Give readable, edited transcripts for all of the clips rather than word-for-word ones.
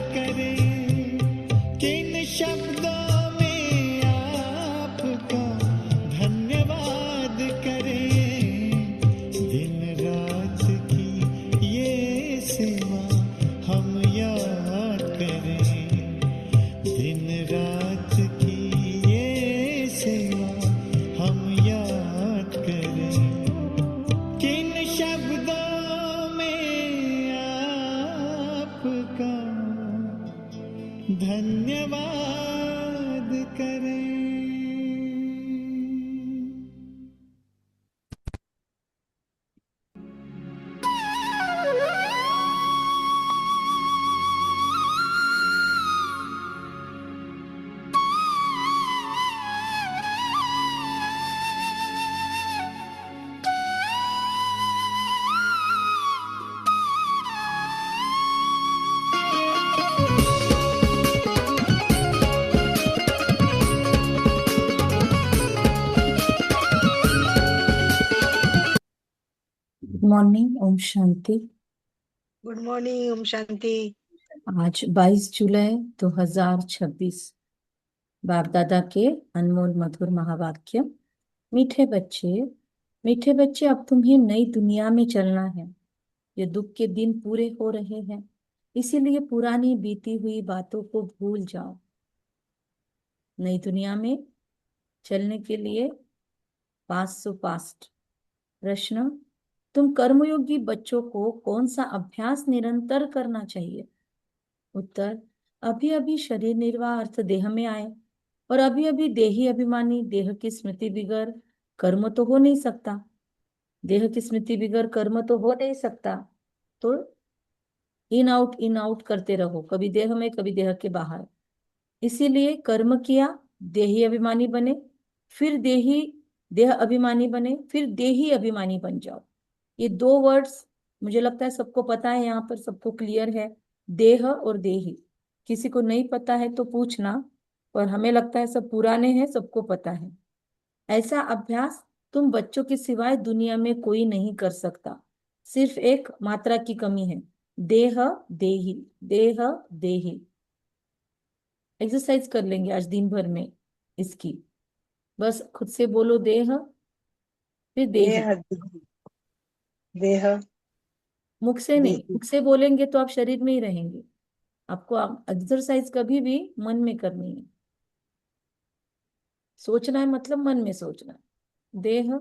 करें, किन शब्दों में आपका धन्यवाद करें। दिन रात की ये सेवा हम याद करें, दिन रात की ये सेवा हम याद करें। किन शब्दों में आपका धन्यवाद करें। Morning, Om Shanti. Good morning, Om Shanti. आज 22 जुलाई 2026। बाप दादा के अनमोल मधुर महावाक्य। मीठे बच्चे, अब तुम्हें नई दुनिया में चलना है। ये दुख के दिन पूरे हो रहे हैं, इसीलिए पुरानी बीती हुई बातों को भूल जाओ। नई दुनिया में चलने के लिए पास्ट। प्रश्न, तुम कर्मयोगी बच्चों को कौन सा अभ्यास निरंतर करना चाहिए? उत्तर, अभी अभी शरीर निर्वाह अर्थ देह में आए और अभी अभी देही अभिमानी देह की स्मृति बिगर कर्म तो हो नहीं सकता। देह की स्मृति बिगर कर्म तो हो नहीं सकता, तो इन आउट करते रहो, कभी देह में कभी देह के बाहर। इसीलिए कर्म किया, देही अभिमानी बने, फिर देह अभिमानी बने, फिर देही अभिमानी बन जाओ। ये दो वर्ड्स मुझे लगता है सबको पता है, यहाँ पर सबको क्लियर है, देह और देही। किसी को नहीं पता है तो पूछना, और हमें लगता है सब पुराने हैं, सबको पता है। ऐसा अभ्यास तुम बच्चों के सिवाय दुनिया में कोई नहीं कर सकता। सिर्फ एक मात्रा की कमी है, देह देही, देह देही। एक्सरसाइज कर लेंगे आज दिन भर में इसकी। बस खुद से बोलो देह, फिर देही। देह मुख से नहीं, देही। मुख से बोलेंगे तो आप शरीर में ही रहेंगे। आपको एक्सरसाइज कभी भी मन में करनी है। सोचना है मतलब मन में सोचना है। देह,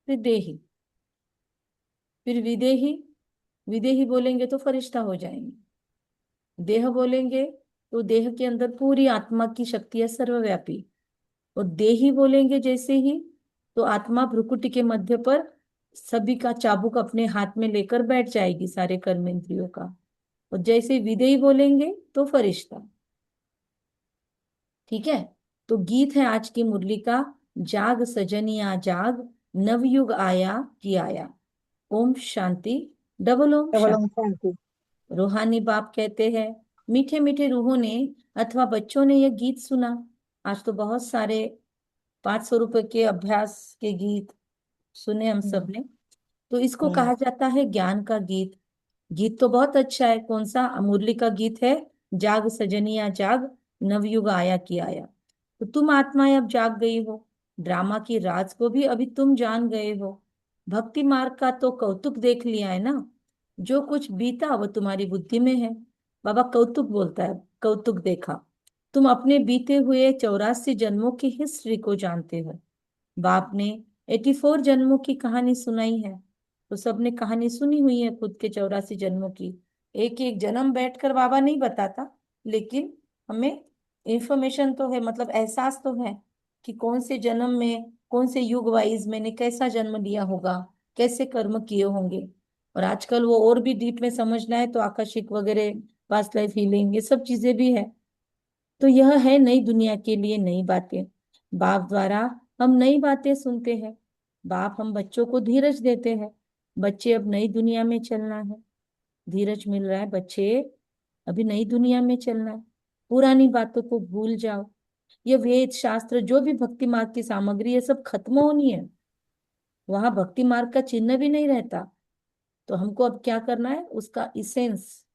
फिर देही, फिर विदेही। विदेही बोलेंगे तो फरिश्ता हो जाएंगे। देह बोलेंगे तो देह के अंदर पूरी आत्मा की शक्ति है, सर्वव्यापी। और देही बोलेंगे जैसे ही, तो आत्मा भ्रुकुटी के मध्य पर सभी का चाबुक अपने हाथ में लेकर बैठ जाएगी, सारे कर्म इंद्रियों का। और जैसे विदेही बोलेंगे तो फरिश्ता। ठीक है, तो गीत है आज की मुरली का, जाग सजनिया जाग, नवयुग आया कि आया। ओम शांति, डबल ओम शांति। शांति। रूहानी बाप कहते हैं, मीठे मीठे रूहों ने अथवा बच्चों ने यह गीत सुना। आज तो बहुत सारे 500 रुपए के अभ्यास के गीत सुने हम सब ने। तो इसको कहा जाता है ज्ञान का गीत। गीत तो बहुत अच्छा है। कौन सा? मुरली का गीत है, जाग सजनिया जाग, नवयुग आया कि आया। तो तुम आत्माएं अब जाग गई हो, ड्रामा की राज को भी अभी तुम जान गए हो। भक्ति मार्ग का तो कौतुक देख लिया है ना, जो कुछ बीता वो तुम्हारी बुद्धि में है। बाबा कौतुक बोलता है, कौतुक देखा। तुम अपने बीते हुए 84 जन्मों की हिस्ट्री को जानते हो। बाप ने 84 जन्मों की कहानी सुनाई है, तो सबने कहानी सुनी हुई है खुद के 84 जन्मों की। एक एक जन्म बैठकर बाबा नहीं बताता, लेकिन हमें इंफॉर्मेशन तो है, मतलब एहसास तो है कि कौन से जन्म में, कौन से युग वाइज मैंने कैसा जन्म लिया होगा, कैसे कर्म किए होंगे। और आजकल वो और भी डीप में समझना है तो आकस्मिक वगैरह, पास्ट लाइफ हीलिंग, ये सब चीजें भी है। तो यह है नई दुनिया के लिए नई बातें। बाप द्वारा हम नई बातें सुनते हैं। बाप हम बच्चों को धीरज देते हैं। बच्चे अब नई दुनिया में चलना है, धीरज मिल रहा है। बच्चे अभी नई दुनिया में चलना है, पुरानी बातों को भूल जाओ। ये वेद शास्त्र जो भी भक्ति मार्ग की सामग्री है सब खत्म होनी है, वहां भक्ति मार्ग का चिन्ह भी नहीं रहता। तो हमको अब क्या करना है, उसका इसेंस,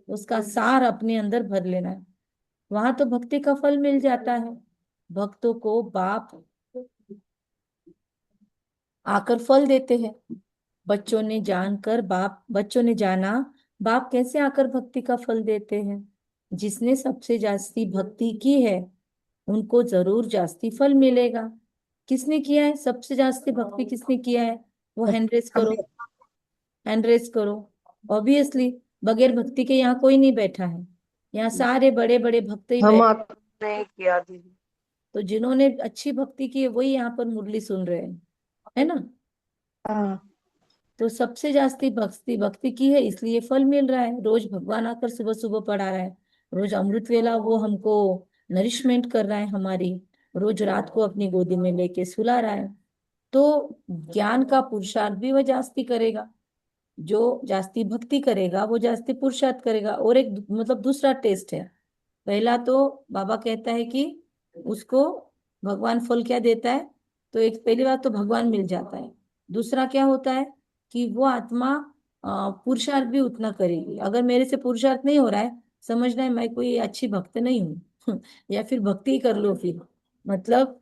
उसका सार अपने अंदर भर लेना है। वहां तो भक्ति का फल मिल जाता है। भक्तों को बाप आकर फल देते हैं। बच्चों ने जाना बाप कैसे आकर भक्ति का फल देते हैं। जिसने सबसे जास्ती भक्ति की है उनको जरूर जास्ती फल मिलेगा। किसने किया है सबसे जास्ती भक्ति, किसने किया है? वो हैंड रेस करो, हमने हैंड रेस करो। ऑब्वियसली बगैर भक्ति के यहाँ कोई नहीं बैठा है। यहाँ सारे बड़े बड़े भक्त ही हम बैठे। आपने किया दीदी। तो जिन्होंने अच्छी भक्ति की है वही यहाँ पर मुरली सुन रहे हैं, है ना। हाँ तो सबसे जास्ती भक्ति भक्ति की है इसलिए फल मिल रहा है। रोज भगवान आकर सुबह सुबह पढ़ा रहा है। रोज अमृत वेला वो हमको नरिशमेंट कर रहा है हमारी। रोज रात को अपनी गोदी में लेके सुला रहा है। तो ज्ञान का पुरुषार्थ भी वह जास्ती करेगा। जो जास्ती भक्ति करेगा वो जास्ती पुरुषार्थ करेगा। और एक मतलब दूसरा टेस्ट है। पहला तो बाबा कहता है कि उसको भगवान फल क्या देता है। तो एक पहली बात तो भगवान मिल जाता है। दूसरा क्या होता है कि वो आत्मा पुरुषार्थ भी उतना करेगी। अगर मेरे से पुरुषार्थ नहीं हो रहा है, समझना है मैं कोई अच्छी भक्त नहीं हूँ या फिर भक्ति ही कर लो फिर। मतलब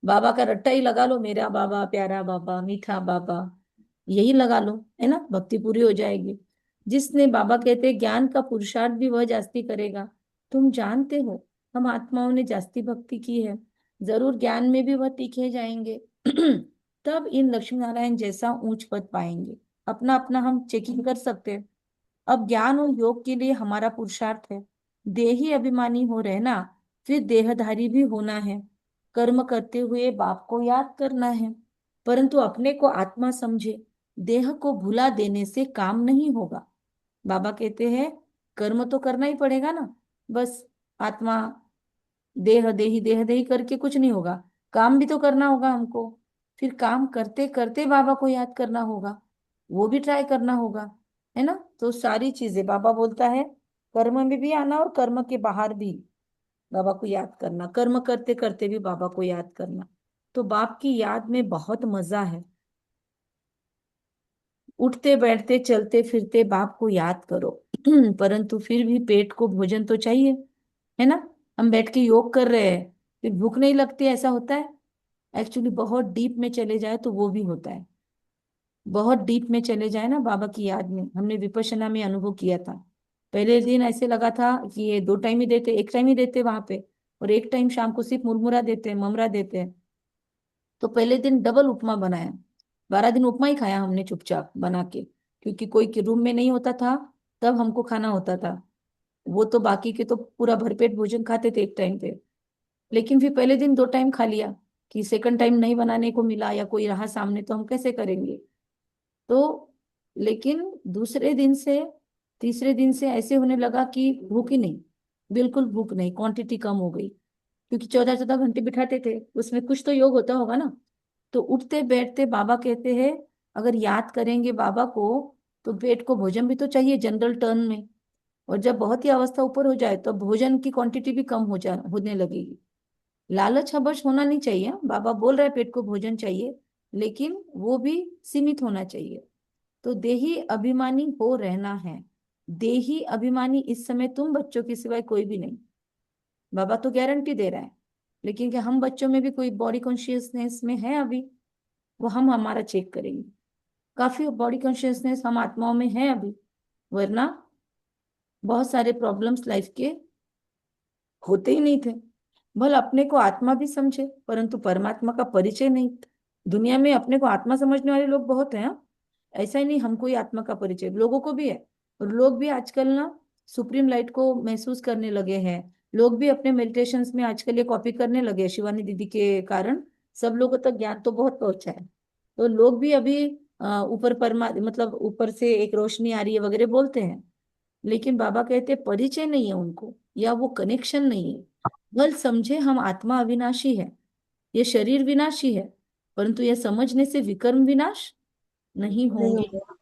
बाबा का रट्टा ही लगा लो, मेरा बाबा, प्यारा बाबा, मीठा बाबा, यही लगा लो, है ना, भक्ति पूरी हो जाएगी। जिसने बाबा कहते हैं ज्ञान का पुरुषार्थ भी वह जास्ती करेगा। तुम जानते हो हम आत्माओं ने जास्ती भक्ति की है, जरूर ज्ञान में भी वह तीखे जाएंगे तब इन लक्ष्मी नारायण जैसा ऊंच पद पाएंगे। अपना अपना हम चेकिंग कर सकते हैं। अब ज्ञान और योग के लिए हमारा पुरुषार्थ है देही अभिमानी हो रहना, फिर देहधारी भी होना है। कर्म करते हुए बाप को याद करना है, परंतु अपने को आत्मा समझे। देह को भुला देने से काम नहीं होगा। बाबा कहते हैं कर्म तो करना ही पड़ेगा ना। बस आत्मा देह देही करके कुछ नहीं होगा। काम भी तो करना होगा हमको। फिर काम करते करते बाबा को याद करना होगा, वो भी ट्राई करना होगा, है ना। तो सारी चीजें बाबा बोलता है कर्म में भी आना और कर्म के बाहर भी बाबा को याद करना, कर्म करते करते भी बाबा को याद करना। तो बाप की याद में बहुत मजा है। उठते बैठते चलते फिरते बाप को याद करो परंतु फिर भी पेट को भोजन तो चाहिए, है ना। हम बैठ के योग कर रहे हैं फिर भूख नहीं लगती, ऐसा होता है। एक्चुअली बहुत डीप में चले जाए तो वो भी होता है। बहुत डीप में चले जाए ना बाबा की याद में, हमने विपश्यना में अनुभव किया था। पहले दिन ऐसे लगा था कि ये 2 टाइम ही देते, एक टाइम ही देते वहां पे, और एक टाइम शाम को सिर्फ मुरमुरा देते हैं, ममरा देते हैं। तो पहले दिन डबल उपमा बनाया। 12 दिन उपमा ही खाया हमने चुपचाप बना के, क्योंकि कोई के रूम में नहीं होता था, तब हमको खाना होता था। वो तो बाकी के तो पूरा भरपेट भोजन खाते थे एक टाइम पे। लेकिन फिर पहले दिन 2 टाइम खा लिया कि सेकंड टाइम नहीं बनाने को मिला या कोई रहा सामने तो हम कैसे करेंगे। तो लेकिन दूसरे दिन से तीसरे दिन से ऐसे होने लगा कि भूख ही नहीं, बिल्कुल भूख नहीं, क्वांटिटी कम हो गई। क्योंकि 14-14 घंटे बिठाते थे, उसमें कुछ तो योग होता होगा ना। तो उठते बैठते बाबा कहते हैं अगर याद करेंगे बाबा को तो पेट को भोजन भी तो चाहिए जनरल टर्न में। और जब बहुत ही अवस्था ऊपर हो जाए तो भोजन की क्वांटिटी भी कम होने लगेगी। लालच हबच होना नहीं चाहिए। बाबा बोल रहे हैं पेट को भोजन चाहिए, लेकिन वो भी सीमित होना चाहिए। तो देही अभिमानी हो रहना है। देही अभिमानी इस समय तुम बच्चों के सिवाय कोई भी नहीं। बाबा तो गारंटी दे रहा है। लेकिन क्या हम बच्चों में भी कोई बॉडी कॉन्शियसनेस में है अभी? वो हम हमारा चेक करेंगे। काफी बॉडी कॉन्शियसनेस हम आत्माओं में है अभी, वरना बहुत सारे प्रॉब्लम्स लाइफ के होते ही नहीं थे। भले अपने को आत्मा भी समझे परंतु परमात्मा का परिचय नहीं। दुनिया में अपने को आत्मा समझने वाले लोग बहुत हैं, हाँ? ऐसा ही नहीं हमको ही आत्मा का परिचय लोगों को भी है। और लोग भी आजकल ना सुप्रीम लाइट को महसूस करने लगे हैं। लोग भी अपने मेडिटेशंस में आजकल ये कॉपी करने लगे हैं शिवानी दीदी के कारण। सब लोगों तक ज्ञान तो बहुत पहुंचा है। तो लोग भी अभी ऊपर मतलब ऊपर से एक रोशनी आ रही है वगैरह बोलते हैं। लेकिन बाबा कहते परिचय नहीं है उनको, या वो कनेक्शन नहीं है। बल समझे हम आत्मा अविनाशी है, ये शरीर विनाशी है, परंतु यह समझने से विकर्म विनाश नहीं नहीं होंगे। होगा।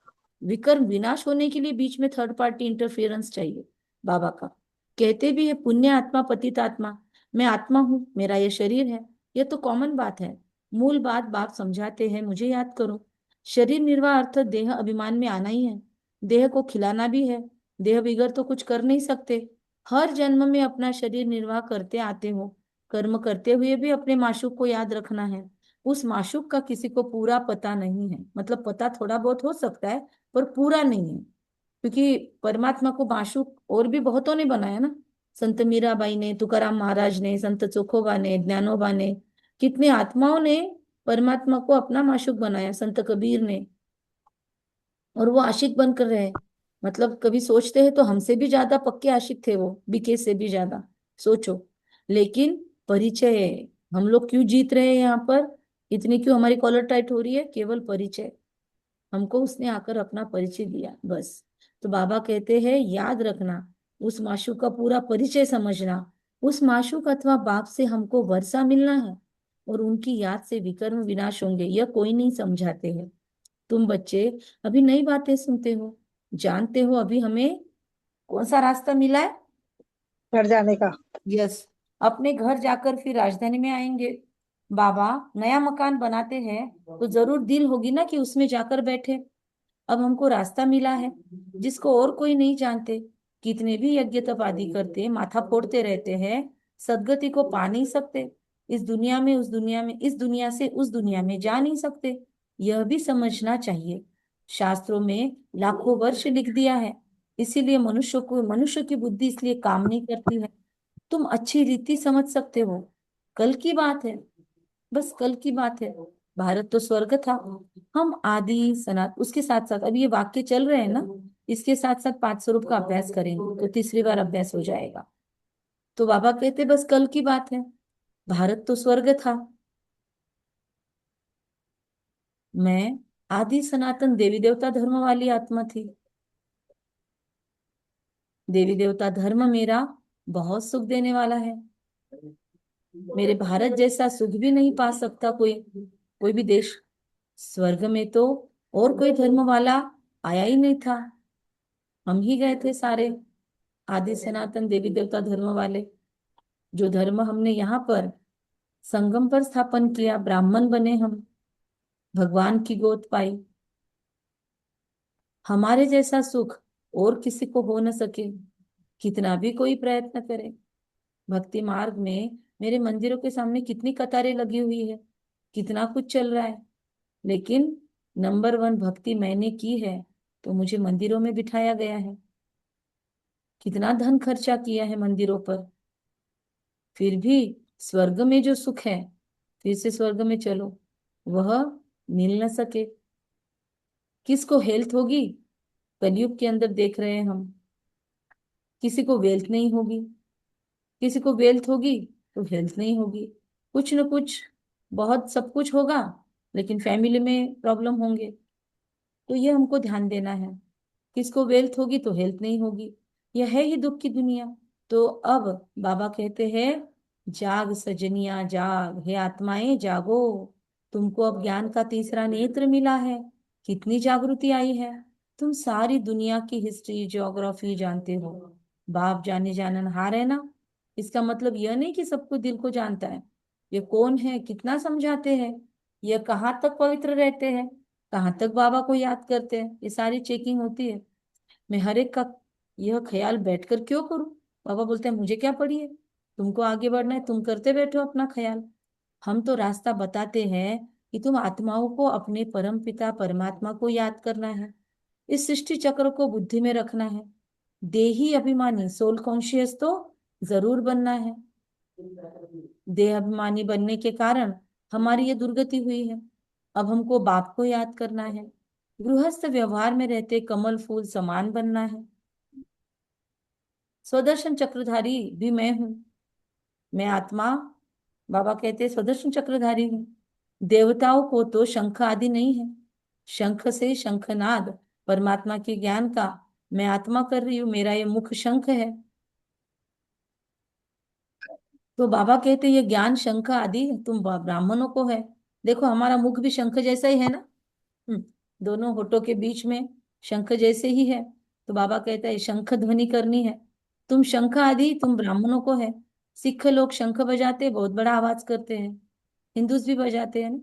विकर्म विनाश होने के लिए बीच में थर्ड पार्टी इंटरफेरेंस चाहिए बाबा का। कहते भी है पुण्य आत्मा पतित आत्मा। मैं आत्मा हूँ, मेरा ये शरीर है, ये तो कॉमन बात है। मूल बात बाप समझाते हैं मुझे याद करो। शरीर निर्वाह अर्थ देह अभिमान में आना ही है। देह को खिलाना भी है, देह बिगड़ तो कुछ कर नहीं सकते। हर जन्म में अपना शरीर निर्वाह करते आते हो, कर्म करते हुए भी अपने माशूक को याद रखना है। उस माशूक का किसी को पूरा पता नहीं है, मतलब पता थोड़ा बहुत हो सकता है पर पूरा नहीं है, क्योंकि परमात्मा को माशूक और भी बहुतों ने बनाया ना। संत मीराबाई ने, तुकाराम महाराज ने, संत चोखोबा ने, ज्ञानोबा ने, कितने आत्माओं ने परमात्मा को अपना माशूक बनाया, संत कबीर ने। और वो आशिक बनकर रहे, मतलब कभी सोचते हैं तो हमसे भी ज्यादा पक्के आशिक थे वो, बीके से भी ज्यादा, सोचो। लेकिन परिचय है, हम लोग क्यों जीत रहे हैं यहाँ पर, इतनी क्यों हमारी कॉलर टाइट हो रही है, केवल परिचय। हमको उसने आकर अपना परिचय दिया, बस। तो बाबा कहते हैं याद रखना, उस माशूक का पूरा परिचय समझना। उस माशूक अथवा बाप से हमको वर्षा मिलना है, और उनकी याद से विकर्म विनाश होंगे, यह कोई नहीं समझाते हैं। तुम बच्चे अभी नई बातें सुनते हो, जानते हो अभी हमें कौन सा रास्ता मिला है। घर जाने का। यस, अपने घर जाकर फिर राजधानी में आएंगे। बाबा नया मकान बनाते हैं तो जरूर दिल होगी ना कि उसमें जाकर बैठे। अब हमको रास्ता मिला है जिसको और कोई नहीं जानते। कितने भी यज्ञ तप आदि करते, माथा फोड़ते रहते हैं, सदगति को पा नहीं सकते। इस दुनिया में उस दुनिया में, इस दुनिया से उस दुनिया में जा नहीं सकते। यह भी समझना चाहिए। शास्त्रों में लाखों वर्ष लिख दिया है, इसीलिए मनुष्य की बुद्धि इसलिए काम नहीं करती है। तुम अच्छी रीति समझ सकते हो, कल की बात है, बस कल की बात है। भारत तो स्वर्ग था। हम आदि सनात, उसके साथ साथ अभी ये वाक्य चल रहे हैं ना, इसके साथ साथ 5 स्वरूप का अभ्यास करेंगे तो तीसरी बार अभ्यास हो जाएगा। तो बाबा कहते बस कल की बात है, भारत तो स्वर्ग था। मैं आदि सनातन देवी देवता धर्म वाली आत्मा थी। देवी देवता धर्म मेरा बहुत सुख देने वाला है। मेरे भारत जैसा सुख भी नहीं पा सकता कोई, कोई भी देश। स्वर्ग में तो और कोई धर्म वाला आया ही नहीं था, हम ही गए थे सारे आदि सनातन देवी देवता धर्म वाले। जो धर्म हमने यहाँ पर संगम पर स्थापन किया, ब्राह्मण बने हम, भगवान की गोद पाई। हमारे जैसा सुख और किसी को हो न सके, कितना भी कोई प्रयत्न करे। भक्ति मार्ग में मेरे मंदिरों के सामने कितनी कतारें लगी हुई है, कितना कुछ चल रहा है, लेकिन नंबर 1 भक्ति मैंने की है तो मुझे मंदिरों में बिठाया गया है। कितना धन खर्चा किया है मंदिरों पर, फिर भी स्वर्ग में जो सुख है, फिर से स्वर्ग में चलो, वह मिल न सके। किसको हेल्थ होगी, कलयुग के अंदर देख रहे हैं हम। किसी को वेल्थ नहीं होगी, किसी को वेल्थ होगी तो हेल्थ नहीं होगी। कुछ न कुछ, बहुत सब कुछ होगा लेकिन फैमिली में प्रॉब्लम होंगे। तो ये हमको ध्यान देना है, किसको वेल्थ होगी तो हेल्थ नहीं होगी। यह है ही दुख की दुनिया। तो अब बाबा कहते हैं जाग सजनिया जाग, हे आत्माएं जागो, तुमको अब ज्ञान का तीसरा नेत्र मिला है। कितनी जागृति आई है। तुम सारी दुनिया की हिस्ट्री ज्योग्राफी जानते हो। बाप जाने जाननहार है ना, इसका मतलब यह नहीं कि सबको दिल को जानता है। ये कौन है, कितना समझाते हैं, यह कहाँ तक पवित्र रहते हैं, कहाँ तक बाबा को याद करते हैं, ये सारी चेकिंग होती है। मैं हर एक का यह ख्याल बैठकर क्यों करूं। बाबा बोलते हैं मुझे क्या पड़ी है, तुमको आगे बढ़ना है, तुम करते बैठो अपना ख्याल। हम तो रास्ता बताते हैं कि तुम आत्माओं को अपने परम पिता परमात्मा को याद करना है। इस सृष्टि चक्र को बुद्धि में रखना है। देही अभिमानी सोल कॉन्शियस तो जरूर बनना है। देह अभिमानी बनने के कारण हमारी ये दुर्गति हुई है। अब हमको बाप को याद करना है। गृहस्थ व्यवहार में रहते कमल फूल समान बनना है। स्वदर्शन चक्रधारी भी मैं हूँ, मैं आत्मा, बाबा कहते स्वदर्शन चक्रधारी हूँ। देवताओं को तो शंख आदि नहीं है, शंख से शंखनाद परमात्मा के ज्ञान का मैं आत्मा कर रही हूँ, मेरा ये मुख शंख है। तो बाबा कहते ये ज्ञान शंख आदि तुम ब्राह्मणों को है। देखो हमारा मुख भी शंख जैसा ही है ना। दोनों होठों के बीच में शंख जैसे ही है। तो बाबा कहता है शंख ध्वनि करनी है। तुम शंख आदि तुम ब्राह्मणों को है। सिख लोग शंख बजाते बहुत बड़ा आवाज करते हैं, हिंदूज भी बजाते हैं ना।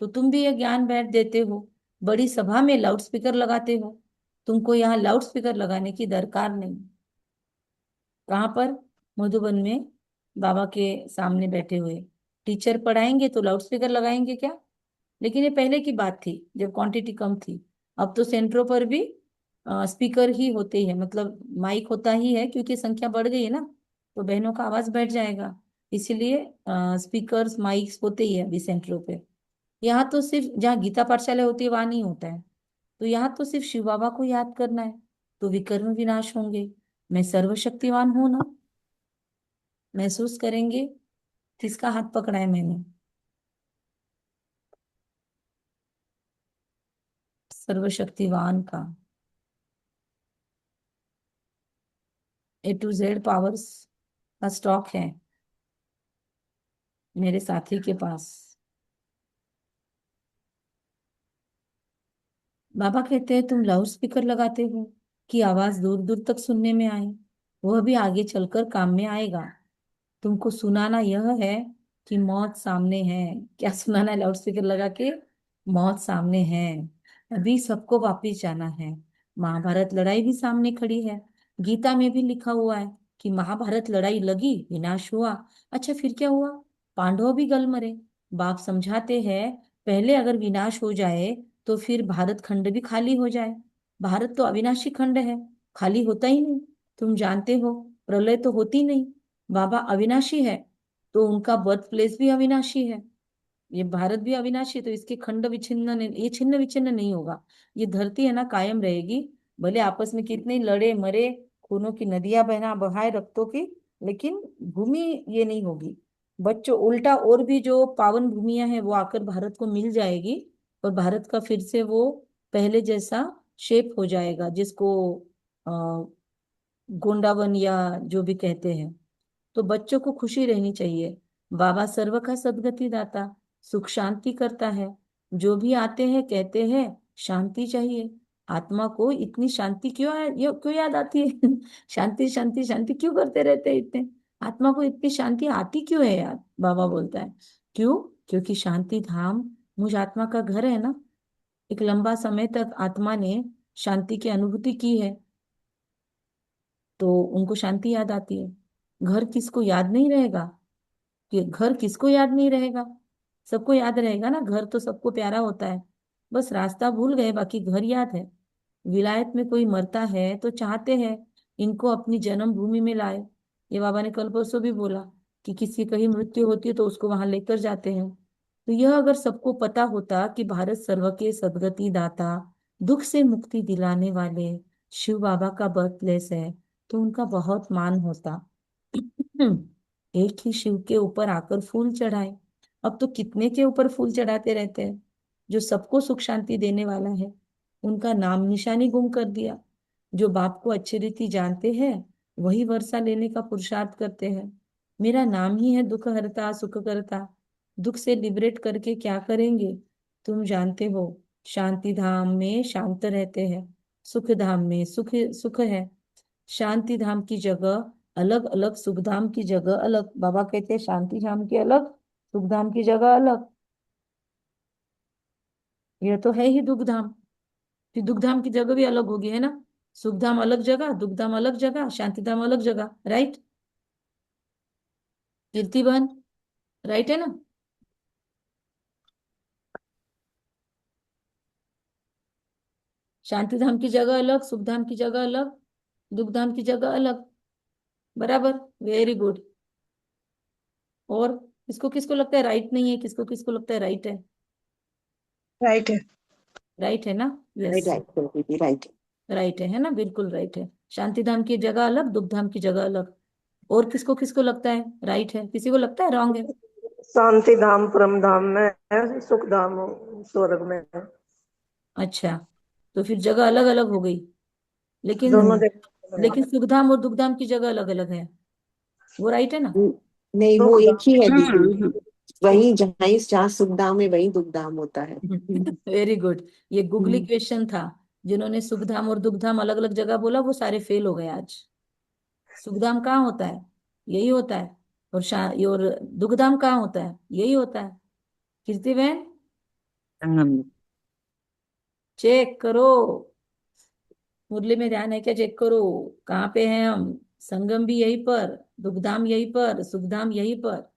तो तुम भी ये ज्ञान बैठ देते हो, बड़ी सभा में लाउड स्पीकर लगाते हो। तुमको यहाँ लाउड स्पीकर लगाने की दरकार नहीं। कहाँ पर? मधुबन में बाबा के सामने बैठे हुए टीचर पढ़ाएंगे तो लाउड स्पीकर लगाएंगे क्या? लेकिन ये पहले की बात थी जब क्वांटिटी कम थी। अब तो सेंटरों पर भी स्पीकर ही होते ही है, मतलब माइक होता ही है, क्योंकि संख्या बढ़ गई है ना, तो बहनों का आवाज बैठ जाएगा। इसीलिए स्पीकर्स माइक्स होते ही है अभी सेंटरों पे। यहाँ तो सिर्फ जहाँ गीता पाठशाला होती है वहां नहीं होता है। तो यहाँ तो सिर्फ शिव बाबा को याद करना है तो विकर्म विनाश होंगे। मैं सर्वशक्तिवान हूं ना। महसूस करेंगे किसका हाथ पकड़ा है मैंने? सर्वशक्तिवान का। A to Z पावर्स का स्टॉक है मेरे साथी के पास। बाबा कहते हैं तुम लाउड स्पीकर लगाते हो कि आवाज दूर दूर तक सुनने में आए। वह भी आगे चलकर काम में आएगा। तुमको सुनाना यह है कि मौत सामने है। क्या सुनाना है लाउड स्पीकर लगा के? मौत सामने है, अभी सबको वापिस जाना है। महाभारत लड़ाई भी सामने खड़ी है। गीता में भी लिखा हुआ है कि महाभारत लड़ाई लगी, विनाश हुआ। अच्छा फिर क्या हुआ? पांडव भी गल मरे। बाप समझाते हैं पहले अगर विनाश हो जाए तो फिर भारत खंड भी खाली हो जाए। भारत तो अविनाशी खंड है, खाली होता ही नहीं। तुम जानते हो प्रलय तो होती नहीं। बाबा अविनाशी है तो उनका बर्थ प्लेस भी अविनाशी है। ये भारत भी अविनाशी है, तो इसके खंड विच्छिन्न नहीं, ये छिन्न विच्छिन्न नहीं होगा। ये धरती है ना कायम रहेगी। भले आपस में कितने ही लड़े मरे, खूनों की नदियां बहना बहाए रक्तों की, लेकिन भूमि ये नहीं होगी। बच्चों उल्टा और भी जो पावन भूमियां हैं वो आकर भारत को मिल जाएगी। और भारत का फिर से वो पहले जैसा शेप हो जाएगा, जिसको गोंडावन या जो भी कहते हैं। तो बच्चों को खुशी रहनी चाहिए। बाबा सर्व का सद्गति दाता, सुख शांति करता है। जो भी आते हैं कहते हैं शांति चाहिए। आत्मा को इतनी शांति क्यों याद आती है? शांति शांति शांति क्यों करते रहते हैं इतने? आत्मा को इतनी शांति आती क्यों है यार? बाबा बोलता है क्यों? क्योंकि शांति धाम मुझ आत्मा का घर है ना। एक लंबा समय तक आत्मा ने शांति की अनुभूति की है तो उनको शांति याद आती है। घर किसको याद नहीं रहेगा? कि घर किसको याद नहीं रहेगा? सबको याद रहेगा ना, घर तो सबको प्यारा होता है। बस रास्ता भूल गए, बाकी घर याद है। विलायत में कोई मरता है तो चाहते हैं इनको अपनी जन्म भूमि में लाए। ये बाबा ने कल परसों भी बोला कि किसी कहीं मृत्यु होती है तो उसको वहां लेकर जाते हैं। तो यह अगर सबको पता होता कि भारत सर्व के सद्गति दाता, दुख से मुक्ति दिलाने वाले शिव बाबा का बर्थ प्लेस है, तो उनका बहुत मान होता। एक ही शिव के ऊपर आकर फूल चढ़ाए। अब तो कितने के ऊपर फूल चढ़ाते रहते हैं। जो सबको सुख शांति देने वाला है उनका नाम निशानी गुम कर दिया। जो बाप को अच्छी रीति जानते हैं वही वर्षा लेने का पुरुषार्थ करते हैं। मेरा नाम ही है दुख हरता सुख करता। दुख से लिबरेट करके क्या करेंगे? तुम जानते हो, शांति धाम में शांत रहते हैं, सुख धाम में सुख सुख है। शांति धाम की जगह अलग अलग, सुख धाम की जगह अलग। बाबा कहते हैं शांति धाम की अलग, सुख धाम की जगह अलग। यह तो है ही दुख धाम। फिर दुख धाम की जगह भी अलग होगी, है ना? सुख धाम अलग जगह, दुख धाम अलग जगह, शांति धाम अलग जगह, राइट? कीर्ति बहन, राइट है ना? शांति धाम की जगह अलग, सुख धाम की जगह अलग, दुख धाम की जगह अलग। बराबर, वेरी गुड। और किसको किसको लगता है राइट नहीं है? किसको किसको लगता है राइट है? राइट है। राइट है ना? राइट यस, राइट बिल्कुल राइट। राइट है ना? बिल्कुल राइट है। शांति धाम की जगह अलग, दुख धाम की जगह अलग। और किसको किसको लगता है राइट है? किसी को लगता है रॉन्ग है? शांति धाम परम धाम में है, सुख धाम स्वर्ग में है। अच्छा, तो फिर जगह अलग अलग हो गई। लेकिन दोनों जगह है। लेकिन सुखधाम और दुखधाम की जगह अलग अलग है। वो राइट है ना? नहीं वो सुख एक ही है दीदी। धाम वही जहाँ सुख धाम है वही दुख धाम होता है। Very good. ये गूगली क्वेश्चन था। जिन्होंने सुखधाम और दुखधाम अलग अलग जगह बोला वो सारे फेल हो गए आज। सुखधाम कहाँ होता है? यही होता है। और दुखधाम कहाँ होता है? यही होता है। कीर्ति बहन, हम्म। चेक करो। मुरली में ध्यान है क्या? चेक करो कहाँ पे हैं हम। संगम भी यहीं पर, दुखधाम यहीं पर, सुखधाम यहीं पर,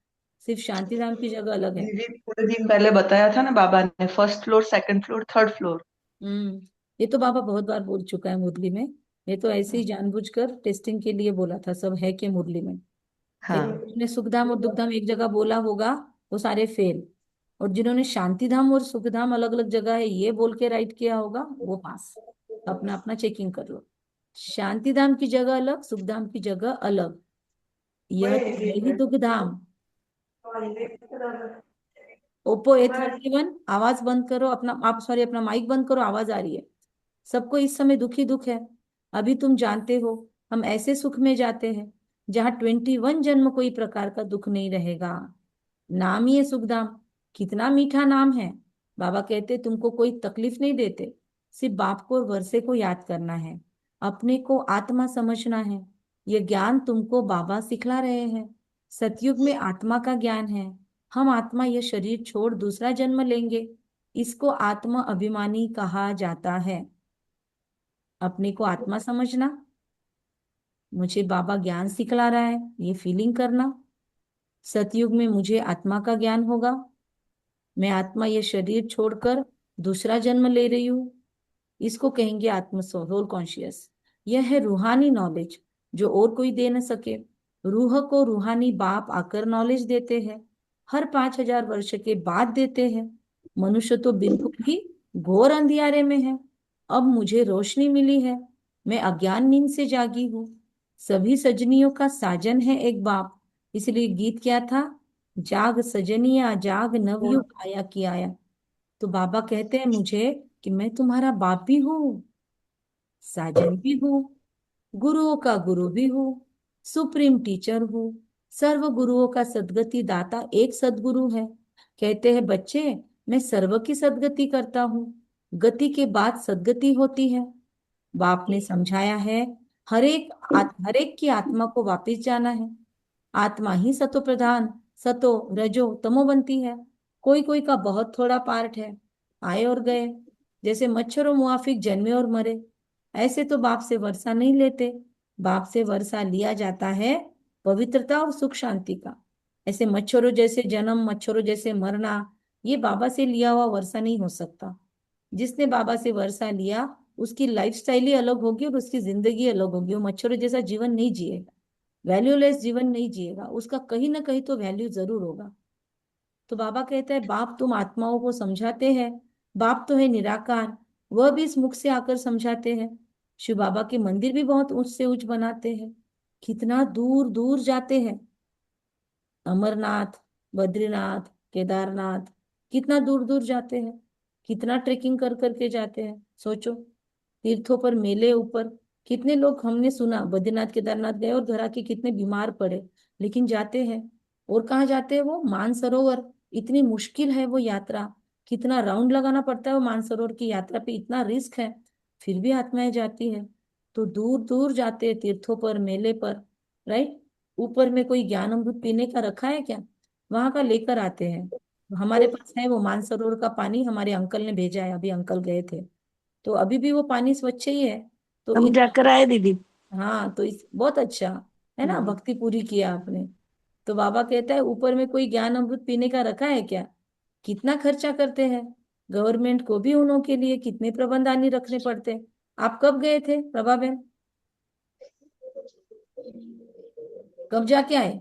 सिर्फ शांति धाम की जगह अलग है। दीदी थोड़े दिन पहले बताया था ना बाबा ने, first floor, second floor, third floor. हम्म। ये तो बाबा बहुत बार बोल चुका है मुरली में। ये तो ऐसे ही जानबूझकर टेस्टिंग के लिए बोला था, सब है कि मुरली में। हाँ। लेकिन जिन्होंने सुखधाम और दुखधाम एक जगह बोला होगा वो सारे फेल, और जिन्होंने शांतिधाम और सुखधाम अलग अलग जगह है ये बोल के राइट किया होगा वो पास। अपना अपना चेकिंग कर लो। शांतिधाम की जगह अलग, सुखधाम की जगह अलग। यह तो है ही दुखधाम। ओप्पो A31, आवाज बंद करो अपना, आप सॉरी अपना माइक बंद करो, आवाज आ रही है। सबको इस समय दुखी दुख है। अभी तुम जानते हो हम ऐसे सुख में जाते हैं जहाँ 21 जन्म कोई प्रकार का दुख नहीं रहेगा। नाम ही है सुखधाम। कितना मीठा नाम है। बाबा कहते तुमको कोई तकलीफ नहीं देते, सिर्फ बाप को और वर्षे को याद करना है, अपने को आत्मा समझना है। ये ज्ञान तुमको बाबा सिखला रहे हैं। सतयुग में आत्मा का ज्ञान है। हम आत्मा ये शरीर छोड़ दूसरा जन्म लेंगे, इसको आत्मा अभिमानी कहा जाता है। अपने को आत्मा समझना, मुझे बाबा ज्ञान सिखला रहा है, ये फीलिंग करना। सतयुग में मुझे आत्मा का ज्ञान होगा, मैं आत्मा ये शरीर छोड़कर दूसरा जन्म ले रही हूँ, इसको कहेंगे आत्म सोल कॉन्शियस। यह है रूहानी नॉलेज जो और कोई दे न सके। रूह को रूहानी बाप आकर नॉलेज देते हैं, हर 5,000 वर्ष के बाद देते हैं। मनुष्य तो बिल्कुल ही घोर अंधियारे में है। अब मुझे रोशनी मिली है, मैं अज्ञान नींद से जागी हूँ। सभी सजनियों का साजन है एक बाप। इसलिए गीत क्या था? जाग सजनिया जाग नवयुग आया कि आया। तो बाबा कहते हैं मुझे कि मैं तुम्हारा बाप भी हूँ, साजन भी हूँ, गुरुओं का गुरु भी हूँ, सुप्रीम टीचर हूँ, सर्व गुरुओं का सदगति दाता एक सदगुरु है। कहते हैं बच्चे मैं सर्व की सदगति करता हूँ, गति के बाद सदगति होती है। बाप ने समझाया है हर एक की आत्मा को वापिस जाना है। आत्मा ही सतो प्रधान, सतो रजो तमो बनती है। कोई कोई का बहुत थोड़ा पार्ट है, आए और गए। जैसे मच्छरों मुआफिक जन्मे और मरे, ऐसे तो बाप से वर्षा नहीं लेते। बाप से वर्षा लिया जाता है पवित्रता और सुख शांति का। ऐसे मच्छरों जैसे जन्म, मच्छरों जैसे मरना, ये बाबा से लिया हुआ वर्षा नहीं हो सकता। जिसने बाबा से वर्षा लिया उसकी लाइफस्टाइल ही अलग होगी और उसकी जिंदगी अलग होगी। वो मच्छरों जैसा जीवन नहीं जिएगा, वैल्यूलेस जीवन नहीं जिएगा, उसका कहीं ना कहीं तो वैल्यू जरूर होगा। तो बाबा कहता है बाप तुम आत्माओं को समझाते हैं, बाप तो है निराकार, वह भी इस मुख से आकर समझाते हैं। शिव बाबा के मंदिर भी बहुत ऊंच से ऊंच बनाते हैं, कितना दूर दूर जाते हैं। अमरनाथ, बद्रीनाथ, केदारनाथ, कितना दूर दूर जाते हैं, कितना ट्रेकिंग कर करके जाते हैं। सोचो, तीर्थों पर मेले ऊपर कितने लोग, हमने सुना बद्रीनाथ केदारनाथ गए और घर आके कितने बीमार पड़े, लेकिन जाते हैं। और कहाँ जाते हैं वो? मानसरोवर। इतनी मुश्किल है वो यात्रा, कितना राउंड लगाना पड़ता है वो मानसरोवर की यात्रा पे, इतना रिस्क है, फिर भी आत्माएं जाती है। तो दूर दूर जाते हैं तीर्थों पर, मेले पर, राइट। ऊपर में कोई ज्ञान अमृत पीने का रखा है क्या? वहां का लेकर आते हैं। हमारे पास है वो मानसरोवर का पानी, हमारे अंकल ने भेजा है, अभी अंकल गए थे, तो अभी भी वो पानी स्वच्छ ही है। तो हम जाकर आए दीदी। हाँ, तो इस बहुत अच्छा है ना, हम्म। भक्ति पूरी किया आपने। तो बाबा कहता है ऊपर में कोई ज्ञान अमृत पीने का रखा है क्या? कितना खर्चा करते हैं, गवर्नमेंट को भी उन्हों के लिए कितने प्रबंधानी रखने पड़ते हैं। आप कब गए थे प्रभा बहन? कब जाके आए?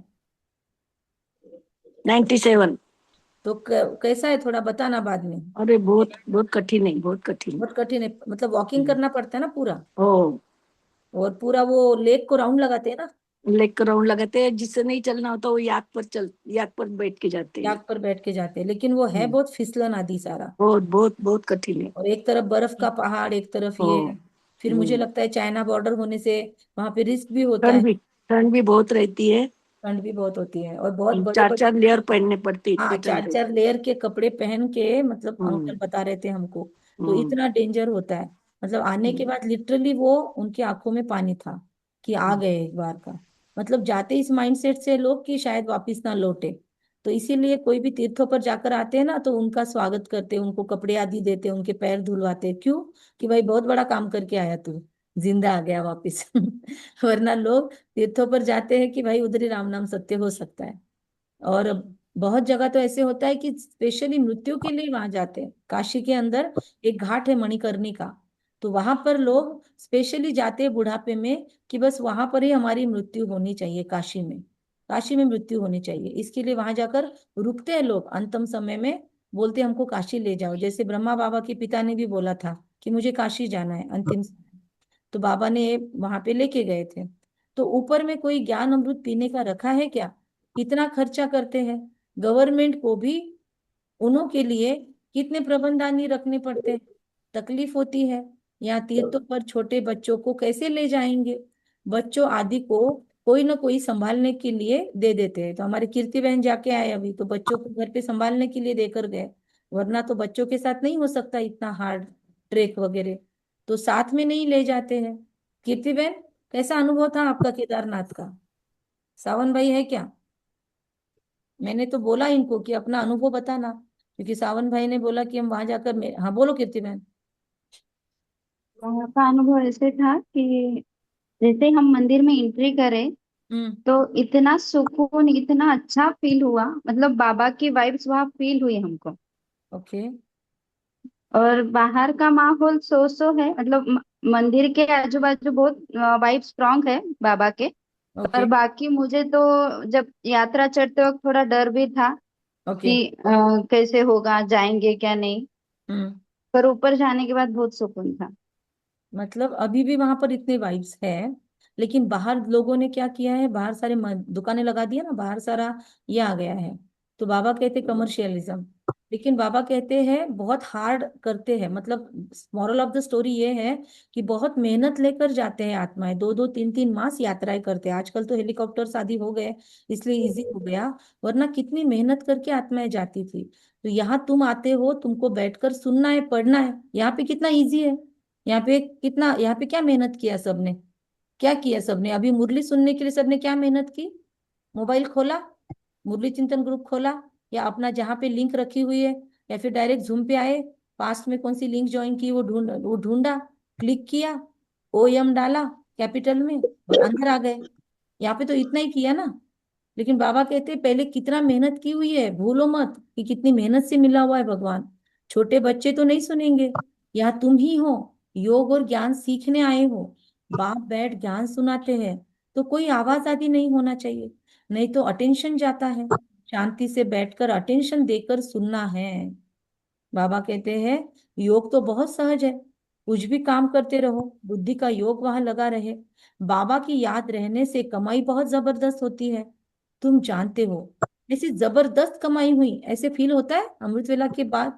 97। तो कैसा है थोड़ा बताना बाद में। अरे बहुत बहुत कठिन है, बहुत कठिन। बहुत कठिन है, मतलब वॉकिंग करना पड़ता है ना पूरा, ओ, और पूरा वो लेक को राउंड लगाते हैं ना। लेग राउंड लगाते हैं, जिससे नहीं चलना होता वो याक पर बैठ के जाते हैं। याक पर बैठ के जाते हैं, लेकिन वो है हम्म। बहुत फिसलन आदि सारा। बहुत बहुत बहुत कठिन है। और एक तरफ बर्फ का पहाड़, एक तरफ ओ। ये। फिर मुझे हम्म। लगता है चाइना बॉर्डर होने से वहां पे रिस्क भी होता ठंड है। भी ठंड भी बहुत रहती है। ठंड भी बहुत होती है और बहुत बड़े चार बड़े। चार लेयर पहनने पड़ते, हाँ, इतनी ठंड चार चार रहती लेयर के कपड़े पहन के, मतलब है। अंकल बता रहे थे हमको। तो हम्म। इतना डेंजर होता है। मतलब आने के हम्म। बाद लिटरली वो उनकी आंखों में पानी था कि आ हम्म। गए एक बार का। मतलब जाते इस माइंडसेट से लोग कि शायद वापिस ना लौटे। तो इसीलिए कोई भी तीर्थों पर जाकर आते हैं ना तो उनका स्वागत करते हैं, उनको कपड़े आदि देते हैं, उनके पैर धुलवाते हैं। क्यों? कि भाई बहुत बड़ा काम करके आया तू, जिंदा आ गया वापिस। वरना लोग तीर्थों पर जाते हैं कि भाई उधर ही राम नाम सत्य हो सकता है। और बहुत जगह तो ऐसे होता है कि स्पेशली मृत्यु के लिए वहां जाते हैं। काशी के अंदर एक घाट है मणिकर्णिका, तो वहां पर लोग स्पेशली जाते हैं बुढ़ापे में कि बस वहां पर ही हमारी मृत्यु होनी चाहिए, काशी में, काशी में मृत्यु होनी चाहिए। इसके लिए वहां जाकर रुकते हैं लोग अंतिम समय में, बोलते हैं हमको काशी ले जाओ। जैसे ब्रह्मा बाबा के पिता ने भी बोला था कि मुझे काशी जाना है अंतिम समय, तो बाबा ने वहां पे लेके गए थे। तो ऊपर में कोई ज्ञान अमृत पीने का रखा है क्या? कितना खर्चा करते हैं। गवर्नमेंट को भी उन्हों के लिए कितने प्रबंधानी रखने पड़ते हैं, तकलीफ होती है। यहाँ तीर्थों पर छोटे बच्चों को कैसे ले जाएंगे? बच्चों आदि को कोई ना कोई संभालने के लिए दे देते हैं। तो हमारे कीर्ति बहन जाके आए अभी, तो बच्चों को घर पे संभालने के लिए देकर गए, वरना तो बच्चों के साथ नहीं हो सकता इतना हार्ड ट्रेक वगैरह, तो साथ में नहीं ले जाते हैं। कीर्ति बहन, कैसा अनुभव था आपका केदारनाथ का? सावन भाई है क्या? मैंने तो बोला इनको कि अपना अनुभव बताना, क्योंकि सावन भाई ने बोला कि हम वहां जाकर हाँ बोलो कीर्ति बहन। वहाँ का अनुभव ऐसे था कि जैसे हम मंदिर में एंट्री करें हम्म। तो इतना सुकून, इतना अच्छा फील हुआ, मतलब बाबा की वाइब्स वहाँ फील हुई हमको। ओके। और बाहर का माहौल सो सो है, मतलब मंदिर के आजू बाजू बहुत वाइब स्ट्रांग है बाबा के। ओके। और बाकी मुझे तो जब यात्रा चढ़ते वक्त थोड़ा डर भी था ओके। कि कैसे होगा, जाएंगे क्या नहीं। हम्म। पर ऊपर जाने के बाद बहुत सुकून था। मतलब अभी भी वहां पर इतने वाइब्स है, लेकिन बाहर लोगों ने क्या किया है, बाहर सारे दुकानें लगा दिया ना, बाहर सारा ये आ गया है। तो बाबा कहते कमर्शियलिज्म, लेकिन बाबा कहते हैं बहुत हार्ड करते हैं। मतलब मॉरल ऑफ द स्टोरी ये है कि बहुत मेहनत लेकर जाते हैं आत्माएं, 2-2 3-3 मास यात्राएं करते हैं। आजकल तो हेलीकॉप्टर आदि हो गए इसलिए इजी हो गया, वरना कितनी मेहनत करके आत्माएं जाती थी। तो यहाँ तुम आते हो, तुमको बैठकर सुनना है, पढ़ना है, यहाँ पे कितना इजी है। यहाँ पे कितना, यहाँ पे क्या मेहनत किया सबने, क्या किया सबने? अभी मुरली सुनने के लिए सबने क्या मेहनत की? मोबाइल खोला, मुरली चिंतन ग्रुप खोला, या अपना जहाँ पे लिंक रखी हुई है, या फिर डायरेक्ट जूम पे आए, पास्ट में कौन सी लिंक ज्वाइन की वो ढूंढा, क्लिक किया, ओ एम डाला कैपिटल में और अंदर आ गए। यहाँ पे तो इतना ही किया ना। लेकिन बाबा कहते हैं पहले कितना मेहनत की हुई है, भूलो मत कि कितनी मेहनत से मिला हुआ है भगवान। छोटे बच्चे तो नहीं सुनेंगे, यहाँ तुम ही हो, योग और ज्ञान सीखने आए हो, बाप बैठ ज्ञान सुनाते हैं, तो कोई आवाज आदि नहीं होना चाहिए, नहीं तो अटेंशन जाता है। शांति से बैठकर अटेंशन देकर सुनना है। बाबा कहते हैं योग तो बहुत सहज है, कुछ भी काम करते रहो, बुद्धि का योग वहां लगा रहे। बाबा की याद रहने से कमाई बहुत जबरदस्त होती है, तुम जानते हो। ऐसी जबरदस्त कमाई हुई ऐसे फील होता है अमृत वेला के बाद।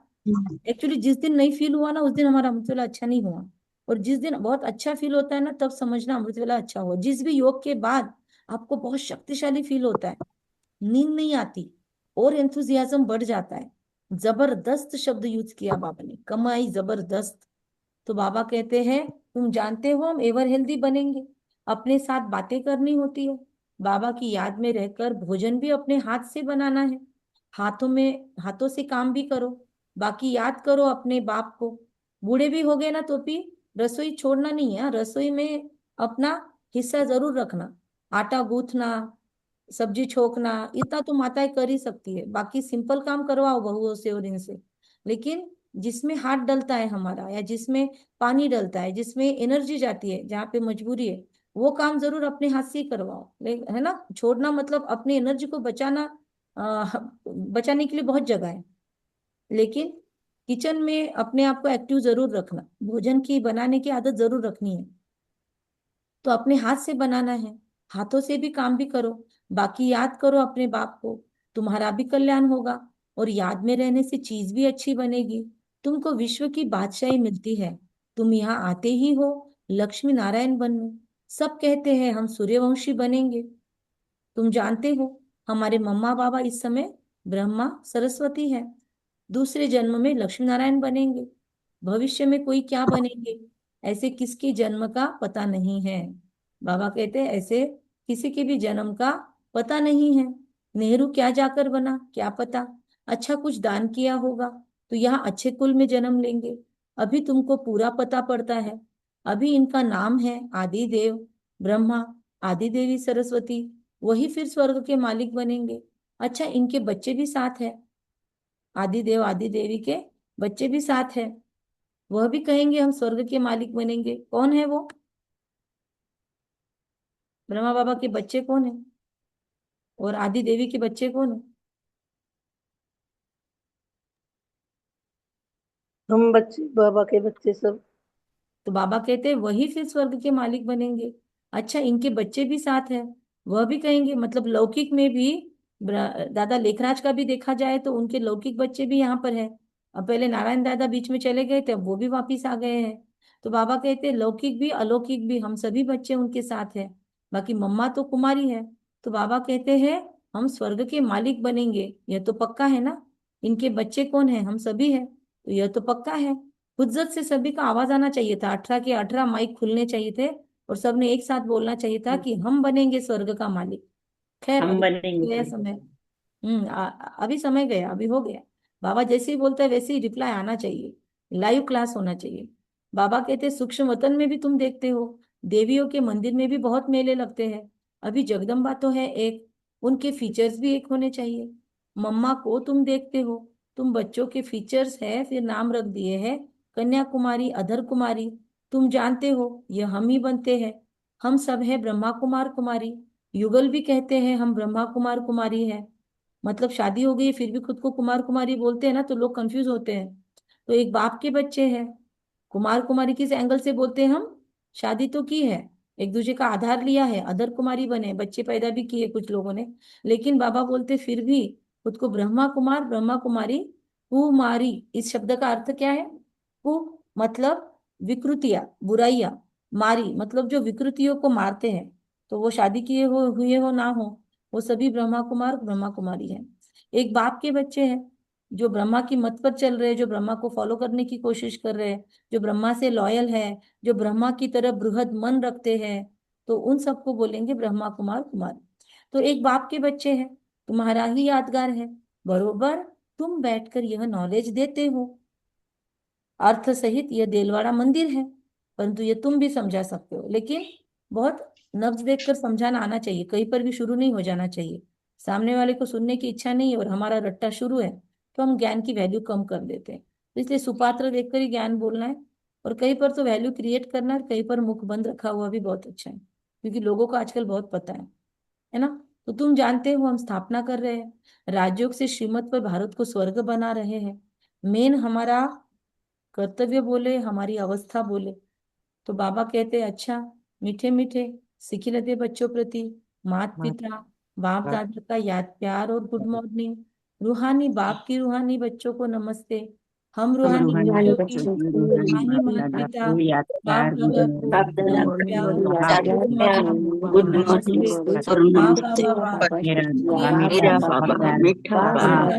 एक्चुअली जिस दिन नहीं फील हुआ ना, उस दिन हमारा अमृत वेला अच्छा नहीं हुआ। और जिस दिन बहुत अच्छा फील होता है ना, तब समझना अमृत वेला अच्छा हुआ। जिस भी योग के बाद आपको बहुत शक्तिशाली फील होता है, नींद नहीं आती और एंथुजियाज्म बढ़ जाता है। जबरदस्त शब्द यूज किया बाबा ने, कमाई जबरदस्त। तो बाबा कहते हैं तुम जानते हो हम एवर हेल्दी बनेंगे, अपने साथ बातें करनी होती है, बाबा की याद में रहकर भोजन भी अपने हाथ से बनाना है, हाथों से काम भी करो, बाकी याद करो अपने बाप को। बूढ़े भी हो गए ना तो भी रसोई छोड़ना नहीं है, हाँ, रसोई में अपना हिस्सा जरूर रखना। आटा गूंथना, सब्जी छोकना, इतना तो माताएं कर ही सकती है, बाकी सिंपल काम करवाओ बहुओं से और इनसे। लेकिन जिसमें हाथ डलता है हमारा, या जिसमें पानी डलता है, जिसमें एनर्जी जाती है, जहाँ पे मजबूरी है, वो काम जरूर अपने हाथ से ही करवाओ। है ना, छोड़ना मतलब अपनी एनर्जी को बचाना। बचाने के लिए बहुत जगह है, लेकिन किचन में अपने आप को एक्टिव जरूर रखना, भोजन की बनाने की आदत जरूर रखनी है। तो अपने हाथ से बनाना है, हाथों से भी काम भी करो, बाकी याद करो अपने बाप को, तुम्हारा भी कल्याण होगा। और याद में रहने से चीज भी अच्छी बनेगी। तुमको विश्व की बादशाही मिलती है, तुम यहाँ आते ही हो लक्ष्मी नारायण बनने। सब कहते हैं हम सूर्यवंशी बनेंगे, तुम जानते हो हमारे मम्मा बाबा इस समय ब्रह्मा सरस्वती है, दूसरे जन्म में लक्ष्मी नारायण बनेंगे, भविष्य में कोई क्या बनेंगे, ऐसे किसके जन्म का पता नहीं है। बाबा कहते हैं ऐसे किसी के भी जन्म का पता नहीं है। नेहरू क्या जाकर बना क्या पता, अच्छा कुछ दान किया होगा तो यहाँ अच्छे कुल में जन्म लेंगे। अभी तुमको पूरा पता पड़ता है, अभी इनका नाम है आदि देव ब्रह्मा, आदि देवी सरस्वती, वही फिर स्वर्ग के मालिक बनेंगे। अच्छा, इनके बच्चे भी साथ है, आदि देव आदि देवी के बच्चे भी साथ है, वह भी कहेंगे हम स्वर्ग के मालिक बनेंगे। कौन है वो? ब्रह्मा बाबा के बच्चे कौन है और आदि देवी के बच्चे कौन है? हम बच्चे, बाबा के बच्चे सब। तो बाबा कहते हैं वही फिर स्वर्ग के मालिक बनेंगे। अच्छा, इनके बच्चे भी साथ है, वह भी कहेंगे, मतलब लौकिक में भी दादा लेखराज का भी देखा जाए तो उनके लौकिक बच्चे भी यहाँ पर है। अब पहले नारायण दादा बीच में चले गए थे, अब वो भी वापिस आ गए हैं। तो बाबा कहते हैं लौकिक भी अलौकिक भी हम सभी बच्चे उनके साथ है, बाकी मम्मा तो कुमारी है। तो बाबा कहते हैं हम स्वर्ग के मालिक बनेंगे, यह तो पक्का है ना। इनके बच्चे कौन है? हम सभी है, तो यह तो पक्का है। हुज्जत से सभी का आवाज आना चाहिए था, 18 के 18 माइक खुलने चाहिए थे और सबने एक साथ बोलना चाहिए था कि हम बनेंगे स्वर्ग का मालिक। खैर, हम अभी गया बनेंगे। समय। अभी समय गया, अभी हो गया। बाबा जैसे ही बोलता है वैसे ही रिप्लाई आना चाहिए, लाइव क्लास होना चाहिए। बाबा कहते हैं सूक्ष्म वतन में भी तुम देखते हो, देवियों के मंदिर में भी बहुत मेले लगते हैं। अभी जगदम्बा तो है एक, उनके फीचर्स भी एक होने चाहिए। मम्मा को तुम देखते हो, तुम बच्चों के फीचर्स है, फिर नाम रख दिए है कन्याकुमारी अधर कुमारी। तुम जानते हो ये हम ही बनते हैं, हम सब है ब्रह्मा कुमार कुमारी। युगल भी कहते हैं हम ब्रह्मा कुमार कुमारी है, मतलब शादी हो गई फिर भी खुद को कुमार कुमारी बोलते हैं ना, तो लोग कंफ्यूज होते हैं। तो एक बाप के बच्चे हैं, कुमार कुमारी किस एंगल से बोलते हैं हम? शादी तो की है, एक दूसरे का आधार लिया है, अधर कुमारी बने, बच्चे पैदा भी किए कुछ लोगों ने। लेकिन बाबा बोलते फिर भी खुद को ब्रह्मा कुमार ब्रह्मा कुमारी कुमारी। इस शब्द का अर्थ क्या है? कु मतलब विकृतियां बुराइयां, मारी मतलब जो विकृतियों को मारते हैं। तो वो शादी किए हो हुए हो ना हो, वो सभी ब्रह्मा कुमार ब्रह्मा कुमारी हैं। एक बाप के बच्चे हैं जो ब्रह्मा की मत पर चल रहे हैं, जो ब्रह्मा को फॉलो करने की कोशिश कर रहे हैं, जो ब्रह्मा से लॉयल है, जो ब्रह्मा की तरह बृहद मन रखते हैं, तो उन सबको बोलेंगे ब्रह्मा कुमार कुमारी। तो एक बाप के बच्चे हैं, तुम्हारा ही यादगार है, बरोबर तुम बैठकर यह नॉलेज देते हो। अर्थ सहित यह देलवाड़ा मंदिर है, परंतु ये तुम भी समझा सकते हो, लेकिन बहुत नब्ज देखकर समझाना आना चाहिए, कहीं पर भी शुरू नहीं हो जाना चाहिए। सामने वाले को सुनने की इच्छा नहीं है और हमारा रट्टा शुरू है, तो हम ज्ञान की वैल्यू कम कर देते हैं। तो इसलिए सुपात्र देखकर ही ज्ञान बोलना है, और कहीं पर तो वैल्यू क्रिएट करना है, कहीं पर मुख बंद रखा हुआ भी बहुत अच्छा है, क्योंकि लोगों को आजकल बहुत पता है ना। तो तुम जानते हो हम स्थापना कर रहे हैं राजयोग से श्रीमत पर, भारत को स्वर्ग बना रहे हैं। मेन हमारा कर्तव्य बोले, हमारी अवस्था बोले। तो बाबा कहते हैं अच्छा, मीठे मीठे सिखिलते बच्चों प्रति माता पिता बाप दादा का याद प्यार और गुड मॉर्निंग। रूहानी बाप की रूहानी बच्चों को नमस्ते। हम हम रूहानी रूहानी बच्चों की बच्चों को रूहानी रूहानी बाप माता दादा पिता को याद बाप प्यार गुड दादा को बाप मॉर्निंग दादा याद को प्यार बाप गुड प्यार मॉर्निंग गुड नमस्ते। मॉर्निंग और माँ नमस्ते। बाबा मेरा ये बाबा मीठा मीठा मेरा बहुत बाबा प्यारा मीठा बाबा बाबा मीठा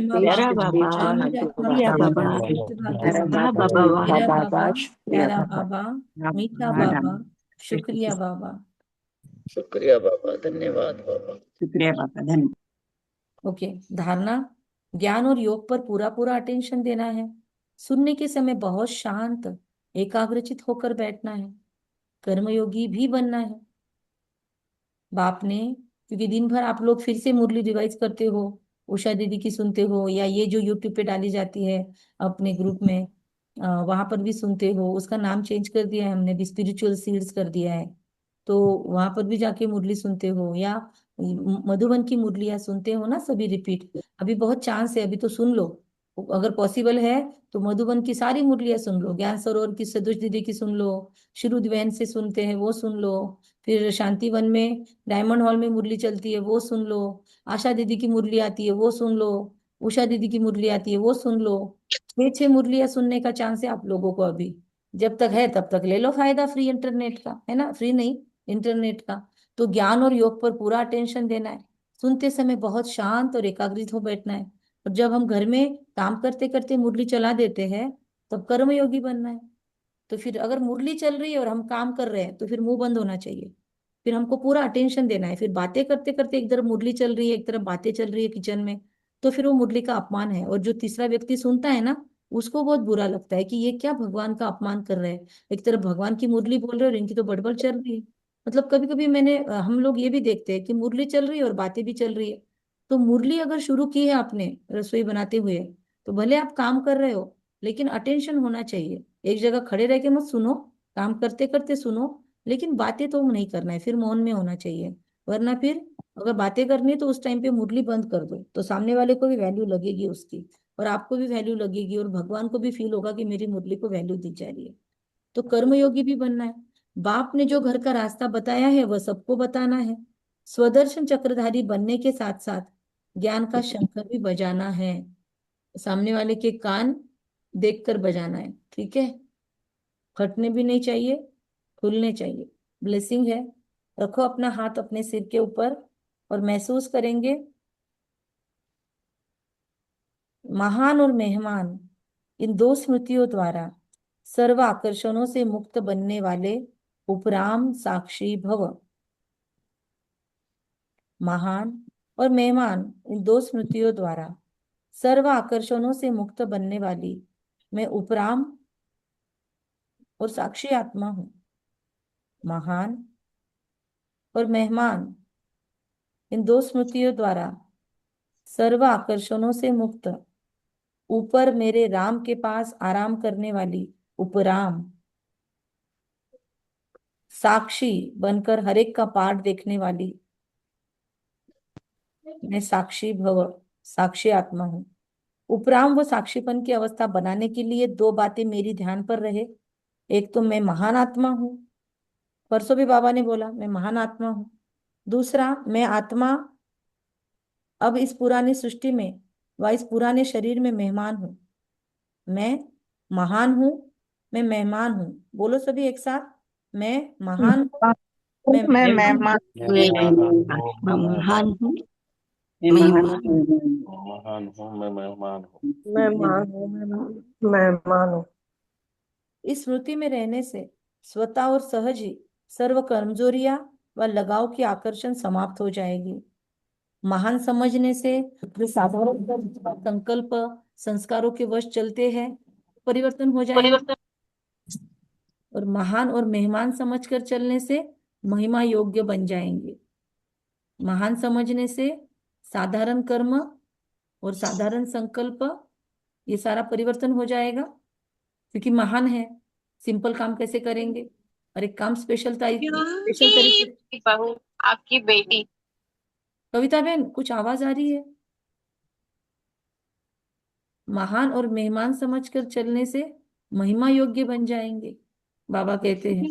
प्यारा बाबा बाबा मेरा शुक्रिया बाबा बाबा मीठा बाबा प्यारा बाबा बाबा मेरा वाह बाबा बाबा शुक्रिया प्यारा बाबा बाबा मीठा बाबा बाबा राम शुक्रिया बाबा। शुक्रिया बाबा, धन्यवाद बाबा। शुक्रिया बाबा धन्यवाद। ओके, धारणा, ज्ञान और योग पर पूरा पूरा अटेंशन देना है। सुनने के समय बहुत शांत एकाग्रचित होकर बैठना है, कर्मयोगी भी बनना है। बाप ने, क्योंकि दिन भर आप लोग फिर से मुरली रिवाइज करते हो, उषा दीदी की सुनते हो, या ये जो यूट्यूब पे डाली जाती है अपने ग्रुप में, वहां पर भी सुनते हो। उसका नाम चेंज कर दिया है हमने भी, स्पिरिचुअल सीड्स कर दिया है। तो वहां पर भी जाके मुरली सुनते हो, या मधुबन की मुरलियाँ सुनते हो ना सभी रिपीट। अभी बहुत चांस है, अभी तो सुन लो, अगर पॉसिबल है तो मधुबन की सारी मुरलियाँ सुन लो, ज्ञान सरोवर की सदुष दीदी की सुन लो, शुरुद बहन से सुनते हैं वो सुन लो, फिर शांतिवन में डायमंड हॉल में मुरली चलती है वो सुन लो, आशा दीदी की मुरली आती है वो सुन लो, उषा दीदी की मुरली आती है वो सुन लो। 6 मुरलियाँ सुनने का चांस है आप लोगों को अभी, जब तक है तब तक ले लो फायदा फ्री इंटरनेट का, है ना, फ्री नहीं इंटरनेट का। तो ज्ञान और योग पर पूरा अटेंशन देना है, सुनते समय बहुत शांत और एकाग्रित हो बैठना है। और जब हम घर में काम करते करते मुरली चला देते हैं, तब कर्मयोगी बनना है। तो फिर अगर मुरली चल रही है और हम काम कर रहे हैं तो फिर मुंह बंद होना चाहिए, फिर हमको पूरा अटेंशन देना है। फिर बातें करते करते एक तरफ मुरली चल रही है, एक तरफ बातें चल रही है किचन में, तो फिर वो मुरली का अपमान है। और जो तीसरा व्यक्ति सुनता है ना, उसको बहुत बुरा लगता है कि ये क्या भगवान का अपमान कर रहे हैं। एक तरफ भगवान की मुरली बोल रहे हैं और इनकी तो बड़बड़ चल रही है। मतलब कभी कभी हम लोग ये भी देखते हैं कि मुरली चल रही है और बातें भी चल रही है। तो मुरली अगर शुरू की है आपने रसोई बनाते हुए, तो भले आप काम कर रहे हो, लेकिन अटेंशन होना चाहिए। एक जगह खड़े रह के मत सुनो, काम करते करते सुनो, लेकिन बातें तो नहीं करना है, फिर मौन में होना चाहिए। वरना फिर अगर बातें करनी है तो उस टाइम पे मुरली बंद कर दो, तो सामने वाले को भी वैल्यू लगेगी उसकी, और आपको भी वैल्यू लगेगी, और भगवान को भी फील होगा कि मेरी मुरली को वैल्यू दी जा रही है। तो कर्मयोगी भी बनना है। बाप ने जो घर का रास्ता बताया है वह सबको बताना है। स्वदर्शन चक्रधारी बनने के साथ साथ ज्ञान का शंख भी बजाना है। सामने वाले के कान देखकर बजाना है, ठीक है। फटने भी नहीं चाहिए, खुलने चाहिए। ब्लेसिंग है। रखो अपना हाथ अपने सिर के ऊपर और महसूस करेंगे, महान और मेहमान इन दो स्मृतियों द्वारा सर्व आकर्षणों से मुक्त बनने वाले उपराम साक्षी भव। महान और मेहमान इन दो स्मृतियों द्वारा सर्व आकर्षणों से मुक्त बनने वाली मैं उपराम और साक्षी आत्मा हूँ। महान और मेहमान इन दो स्मृतियों द्वारा सर्व आकर्षणों से मुक्त ऊपर मेरे राम के पास आराम करने वाली उपराम साक्षी बनकर हर एक का पाठ देखने वाली मैं साक्षी भव साक्षी आत्मा हूँ। उपराम वो साक्षीपन की अवस्था बनाने के लिए दो बातें मेरी ध्यान पर रहे। एक तो मैं महान आत्मा हूँ, परसों भी बाबा ने बोला मैं महान आत्मा हूँ। दूसरा, मैं आत्मा अब इस पुरानी सृष्टि में व इस पुराने शरीर में मेहमान हूँ। मैं महान हूँ, मैं मेहमान हूँ। बोलो सभी एक साथ, मैं महान हूँ, मैं मैं मेहमान हूँ। मेहमान मैं महान हूँ, मैं मैं महान महान हूँ। महान हूँ मैं मेहमान हूँ। मेहमान हूँ मेहमान हूँ। इस स्मृति में रहने से स्वतः और सहज ही सर्व कमजोरियां व लगाव की आकर्षण समाप्त हो जाएगी। महान समझने से जो साधारण संकल्प संस्कारों के वश चलते हैं परिवर्तन हो जाएंगे, और महान और मेहमान समझकर चलने से महिमा योग्य बन जाएंगे। महान समझने से साधारण कर्म और साधारण संकल्प ये सारा परिवर्तन हो जाएगा, क्योंकि महान है। सिंपल काम कैसे करेंगे, और एक काम स्पेशल तरीके। की बहू, आपकी बेटी। कविता बहन कुछ आवाज आ रही है? महान और मेहमान समझकर चलने से महिमा योग्य बन जाएंगे, बाबा कहते हैं।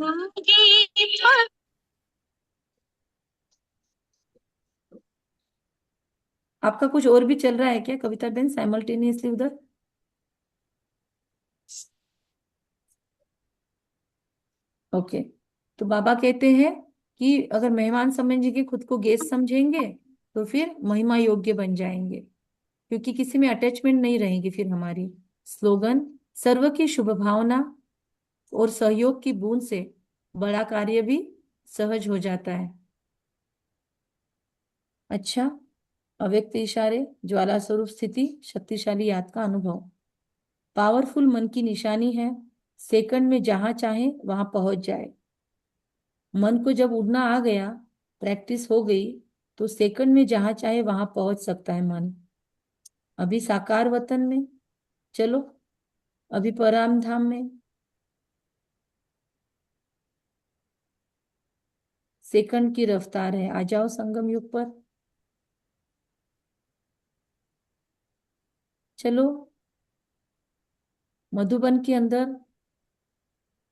आपका कुछ और भी चल रहा है क्या कविता बहन साइमल्टेनियसली उधर? ओके। तो बाबा कहते हैं कि अगर मेहमान समझेंगे, खुद को गेस्ट समझेंगे, तो फिर महिमा योग्य बन जाएंगे, क्योंकि किसी में अटैचमेंट नहीं रहेगी फिर हमारी। स्लोगन, सर्व की शुभ भावना और सहयोग की बूंद से बड़ा कार्य भी सहज हो जाता है। अच्छा, अव्यक्त इशारे, ज्वाला स्वरूप स्थिति, शक्तिशाली याद का अनुभव। पावरफुल मन की निशानी है, सेकंड में जहां चाहे वहां पहुंच जाए। मन को जब उड़ना आ गया, प्रैक्टिस हो गई, तो सेकंड में जहां चाहे वहां पहुंच सकता है मन। अभी साकार वतन में, चलो अभी परम धाम में। सेकंड की रफ्तार है, आ जाओ संगम युग पर। चलो मधुबन के अंदर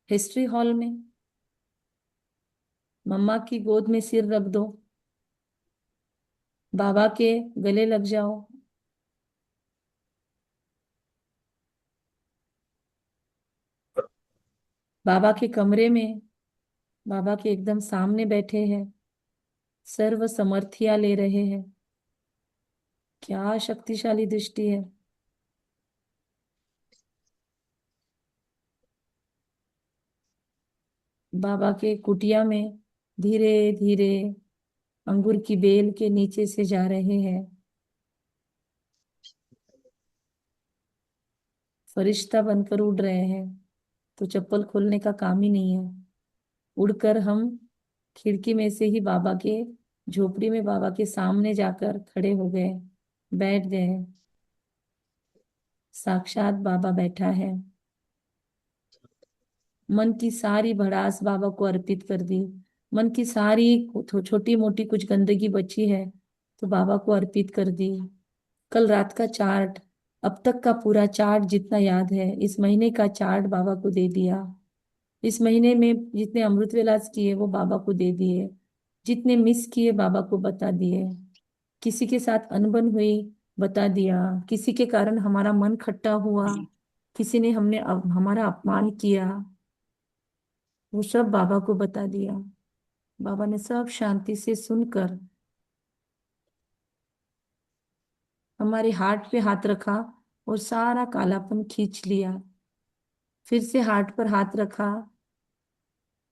हिस्ट्री हॉल में मम्मा की गोद में सिर रख दो, बाबा के गले लग जाओ। बाबा के कमरे में बाबा के एकदम सामने बैठे हैं, सर्व समर्थिया ले रहे हैं। क्या शक्तिशाली दृष्टि है। बाबा के कुटिया में धीरे धीरे अंगूर की बेल के नीचे से जा रहे हैं। फरिश्ता बनकर उड़ रहे हैं, तो चप्पल खोलने का काम ही नहीं है। उड़कर हम खिड़की में से ही बाबा के झोपड़ी में बाबा के सामने जाकर खड़े हो गए, बैठ गए। साक्षात बाबा बैठा है। मन की सारी भड़ास बाबा को अर्पित कर दी। मन की सारी छोटी मोटी कुछ गंदगी बची है तो बाबा को अर्पित कर दी। कल रात का चार्ट, अब तक का पूरा चार्ट जितना याद है, इस महीने का चार्ट बाबा को दे दिया। इस महीने में जितने अमृत विलास किए वो बाबा को दे दिए। जितने मिस किए बाबा को बता दिए। किसी के साथ अनबन हुई, बता दिया। किसी के कारण हमारा मन खट्टा हुआ, किसी ने हमारा अपमान किया, वो सब बाबा को बता दिया। बाबा ने सब शांति से सुनकर हमारे हार्ट पे हाथ रखा और सारा कालापन खींच लिया। फिर से हार्ट पर हाथ रखा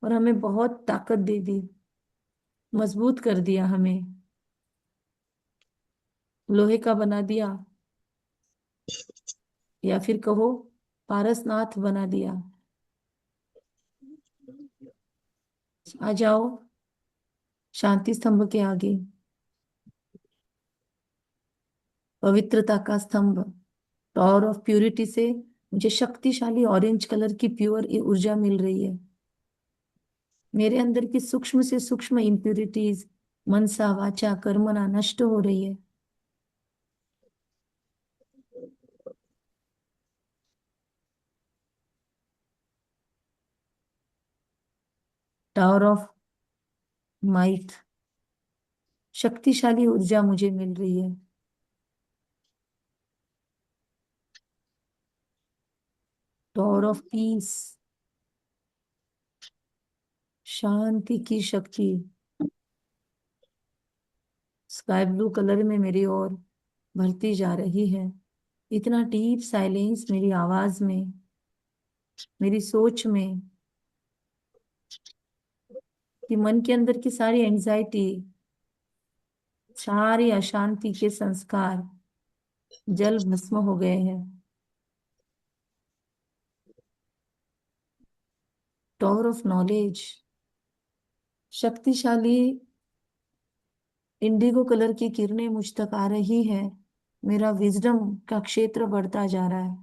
और हमें बहुत ताकत दे दी, मजबूत कर दिया हमें, लोहे का बना दिया, या फिर कहो पारसनाथ बना दिया। आ जाओ शांति स्तंभ के आगे, पवित्रता का स्तंभ। टावर ऑफ प्यूरिटी से मुझे शक्तिशाली ऑरेंज कलर की प्योर ऊर्जा मिल रही है। मेरे अंदर की सूक्ष्म से सूक्ष्म इम्प्यूरिटीज मनसा वाचा कर्मणा नष्ट हो रही है। टावर ऑफ माइट, शक्तिशाली ऊर्जा मुझे मिल रही है। टावर ऑफ पीस, शांति की शक्ति स्काई ब्लू कलर में मेरी ओर भरती जा रही है। इतना डीप साइलेंस मेरी आवाज में, मेरी सोच में, कि मन के अंदर की सारी एंजाइटी, सारी अशांति के संस्कार जल भस्म हो गए हैं। टावर ऑफ नॉलेज, शक्तिशाली इंडिगो कलर की किरणें मुझ तक आ रही है। मेरा विजडम का क्षेत्र बढ़ता जा रहा है,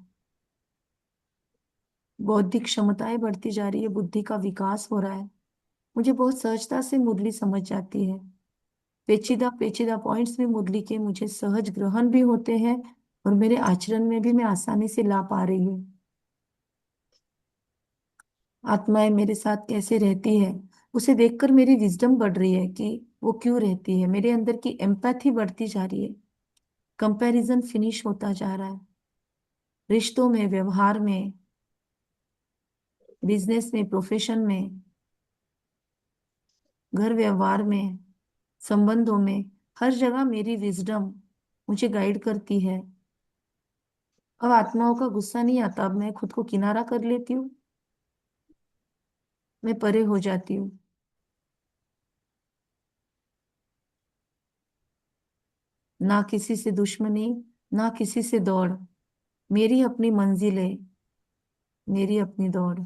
बौद्धिक क्षमताएं बढ़ती जा रही है, बुद्धि का विकास हो रहा है। मुझे बहुत सहजता से मुरली समझ जाती है। पेचीदा पेचीदा पॉइंट्स भी मुरली के मुझे सहज ग्रहण भी होते हैं और मेरे आचरण में भी मैं आसानी से ला पा रही हूँ। आत्माएं मेरे साथ कैसे रहती है उसे देखकर मेरी विजडम बढ़ रही है कि वो क्यों रहती है। मेरे अंदर की एम्पैथी बढ़ती जा रही है। कंपैरिजन फिनिश होता जा रहा है। रिश्तों में, व्यवहार में, बिजनेस में, प्रोफेशन में, घर व्यवहार में, संबंधों में, हर जगह मेरी विजडम मुझे गाइड करती है। अब आत्माओं का गुस्सा नहीं आता। अब मैं खुद को किनारा कर लेती हूँ, मैं परे हो जाती हूँ। ना किसी से दुश्मनी, ना किसी से दौड़, मेरी अपनी मंजिल है, मेरी अपनी दौड़।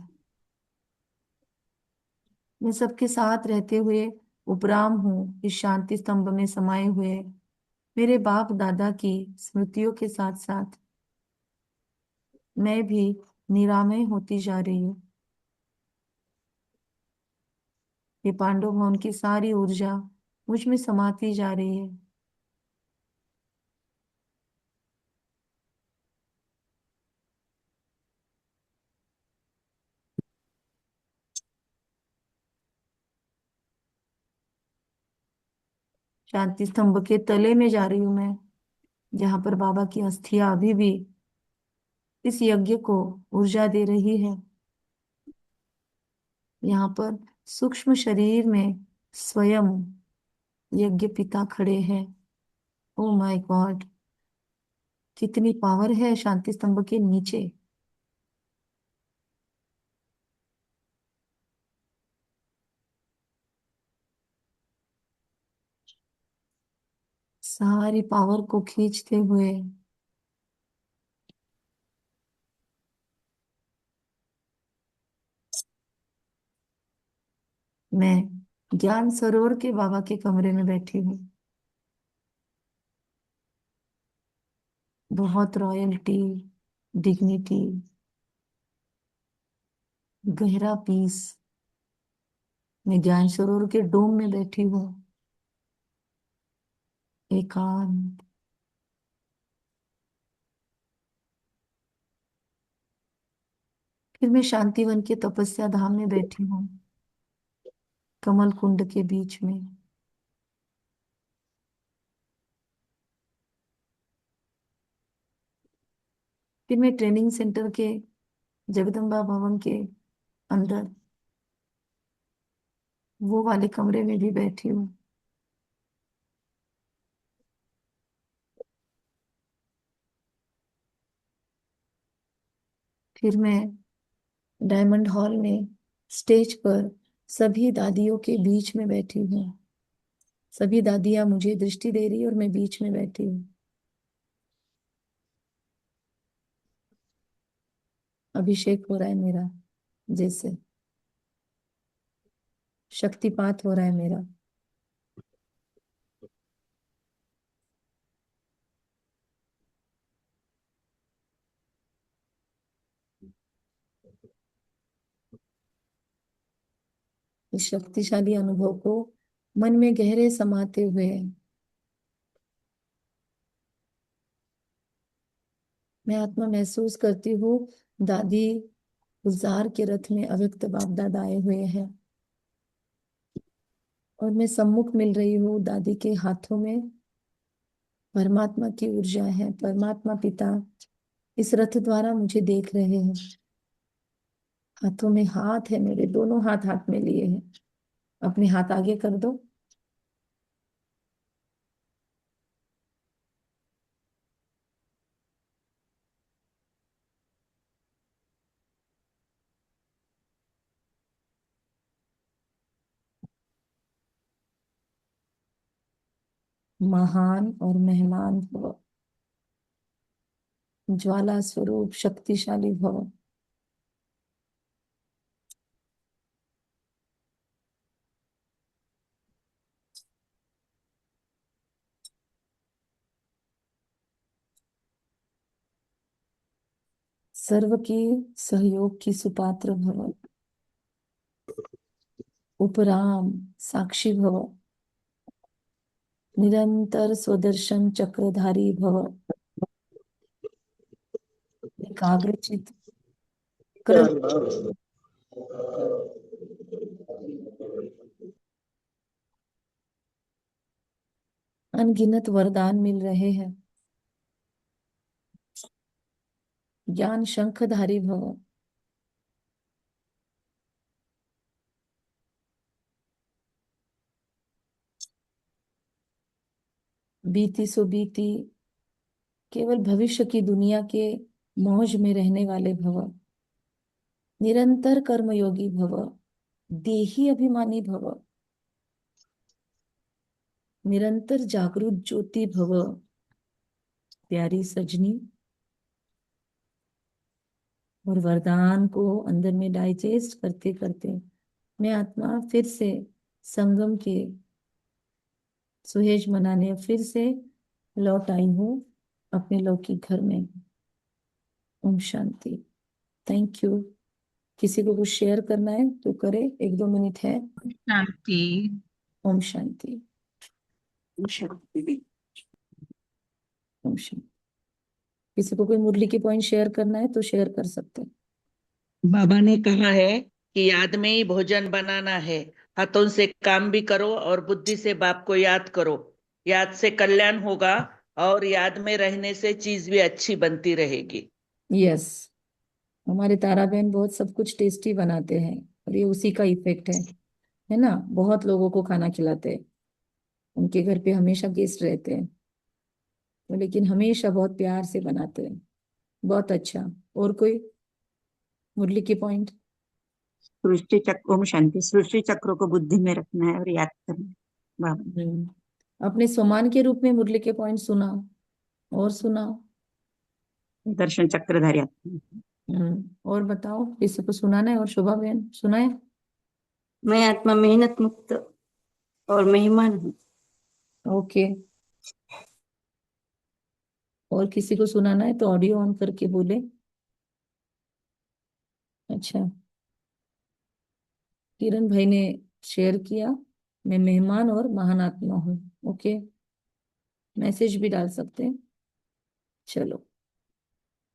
मैं सबके साथ रहते हुए उपराम हूँ, इस शांति स्तंभ में समाये हुए मेरे बाप दादा की स्मृतियों के साथ साथ मैं भी निरामय होती जा रही हूँ। ये पांडव भवन की सारी ऊर्जा मुझ में समाती जा रही है। शांति स्तंभ के तले में जा रही हूं मैं, जहां पर बाबा की अस्थियां अभी भी इस यज्ञ को ऊर्जा दे रही है। यहाँ पर सूक्ष्म शरीर में स्वयं यज्ञ पिता खड़े हैं। ओ माय गॉड, कितनी पावर है शांति स्तंभ के नीचे। सारी पावर को खींचते हुए मैं ज्ञान सरोवर के बाबा के कमरे में बैठी हूँ। बहुत रॉयल्टी, डिग्निटी, गहरा पीस। मैं ज्ञान सरोवर के डोम में बैठी हूँ, एकांत। फिर मैं शांतिवन के तपस्या धाम में बैठी हूँ, कमल कुंड के बीच में। फिर मैं ट्रेनिंग सेंटर के जगदम्बा भवन के अंदर वो वाले कमरे में भी बैठी हूँ। फिर मैं डायमंड हॉल में स्टेज पर सभी दादियों के बीच में बैठी हूँ। सभी दादियां मुझे दृष्टि दे रही और मैं बीच में बैठी हूँ। अभिषेक हो रहा है मेरा, जैसे शक्तिपात हो रहा है मेरा। इस शक्तिशाली अनुभव को मन में गहरे समाते हुए मैं आत्मा महसूस करती हूँ। दादी गुलजार के रथ में अव्यक्त बाप दादा आए हुए हैं और मैं सम्मुख मिल रही हूँ। दादी के हाथों में परमात्मा की ऊर्जा है। परमात्मा पिता इस रथ द्वारा मुझे देख रहे हैं। हाथों में हाथ है मेरे, दोनों हाथ हाथ में लिए हैं। अपने हाथ आगे कर दो। महान और मेहमान भव, ज्वाला स्वरूप शक्तिशाली भव। सर्व की सहयोग की सुपात्र भव, उपराम साक्षी भव, निरंतर स्वदर्शन चक्रधारी भव, एकाग्रचित कर अनगिनत वरदान मिल रहे हैं। ज्ञान शंखधारी भव, बीती सो बीती केवल भविष्य की दुनिया के मौज में रहने वाले भव, निरंतर कर्मयोगी भव, देही अभिमानी भव, निरंतर जागृत ज्योति भव। प्यारी सजनी, और वरदान को अंदर में डाइजेस्ट करते करते मैं आत्मा फिर से संगम के सुहेज मनाने फिर से लौट आई हूँ अपने लौकिक घर में। ओम शांति। Thank you. किसी को कुछ शेयर करना है तो करे, 1-2 मिनट है। शांति। ओम शांति। शांति। ओम शांति। किसी को कोई मुरली की पॉइंट शेयर करना है तो शेयर कर सकते हैं। बाबा ने कहा है कि याद में ही भोजन बनाना है। हाथों से काम भी करो और बुद्धि से बाप को याद करो। याद से कल्याण होगा और याद में रहने से चीज भी अच्छी बनती रहेगी। यस, हमारे तारा बहन बहुत सब कुछ टेस्टी बनाते हैं और ये उसी का इफेक्ट है ना। बहुत लोगों को खाना खिलाते हैं, उनके घर पे हमेशा गेस्ट रहते हैं, तो लेकिन हमेशा बहुत प्यार से बनाते हैं। बहुत अच्छा। और कोई मुरली की पॉइंट? सृष्टि चक्र, ओम शांति। सृष्टि चक्र को बुद्धि में रखना है और याद करना है बाबा। अपने स्वमान के रूप में मुरली के पॉइंट सुना और सुना। दर्शन चक्रधारी आत्मा। और बताओ, किसी को सुनाना है? और शोभा बहन सुनाए? मैं आत्मा मेहनत मुक्त और मेहमान हूँ। ओके, और किसी को सुनाना है तो ऑडियो ऑन करके बोले। अच्छा, किरण भाई ने शेयर किया, मैं मेहमान और महान आत्मा हूँ। ओके, मैसेज भी डाल सकते हैं। चलो,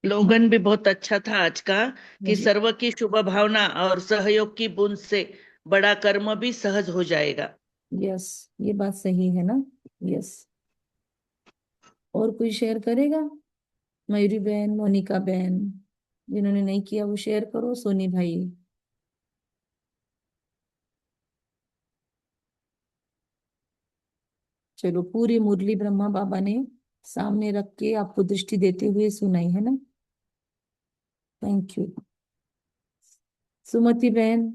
स्लोगन भी बहुत अच्छा था आज का कि मुझे सर्व की शुभ भावना और सहयोग की बूंद से बड़ा कर्म भी सहज हो जाएगा। यस, ये बात सही है ना। यस, और कोई शेयर करेगा? मयूरी बहन, मोनिका बहन, जिन्होंने नहीं किया वो शेयर करो। सोनी भाई, चलो, पूरी मुरली ब्रह्मा बाबा ने सामने रख के आपको दृष्टि देते हुए सुनाई है ना। Thank you. सुमति बहन,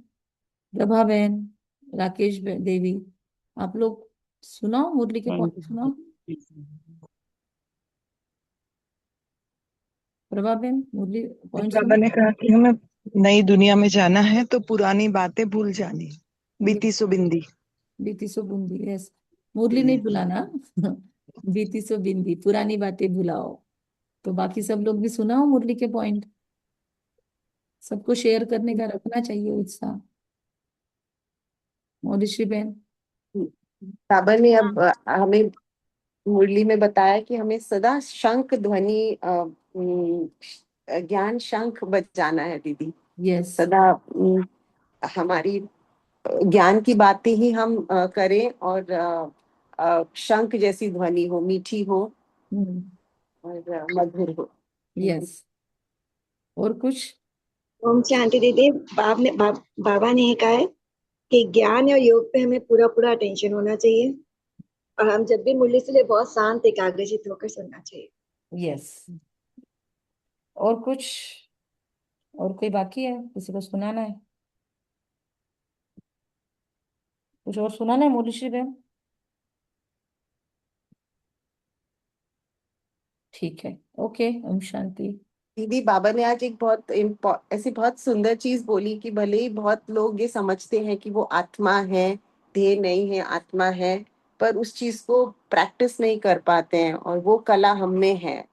प्रभा बहन, देवी, आप लोग सुनाओ, मुरली के पॉइंट सुनाओ। प्रभा बहन, मुरली पॉइंट बाबा सुनाओ। ने कहा कि हमें नई दुनिया में जाना है तो पुरानी बातें भूल जानी है। बीती सो बिंदी। बीती सो बूंदी, यस, मुरली नहीं भुलाना। बीती सो बिंदी, पुरानी बातें भुलाओ। तो बाकी सब लोग भी सुनाओ मुरली के पॉइंट। सबको शेयर करने का रखना चाहिए उत्साह। मोदिश्री बहन, बाबा ने अब हमें मुरली में बताया कि हमें सदा शंख ध्वनि ज्ञान शंख बजाना है दीदी। यस, सदा हमारी ज्ञान की बातें ही हम करें और शंख जैसी ध्वनि हो, मीठी हो और मधुर हो। यस, और कुछ? ओम शांति दीदी। बाबा ने ये कहा है कि ज्ञान और योग पे हमें पूरा पूरा अटेंशन होना चाहिए और हम जब भी मुरली से बहुत शांत एकाग्रचित होकर सुनना चाहिए। यस, और कुछ? और कोई बाकी है? किसी को सुनाना है? कुछ और सुनाना है मोदिश्री बहन? ठीक है, ओके, ओम शांति। दीदी, बाबा ने आज एक बहुत ऐसी बहुत सुंदर चीज बोली कि भले ही बहुत लोग ये समझते हैं कि वो आत्मा है, देह नहीं है, आत्मा है, पर उस चीज को प्रैक्टिस नहीं कर पाते हैं और वो कला हम में है।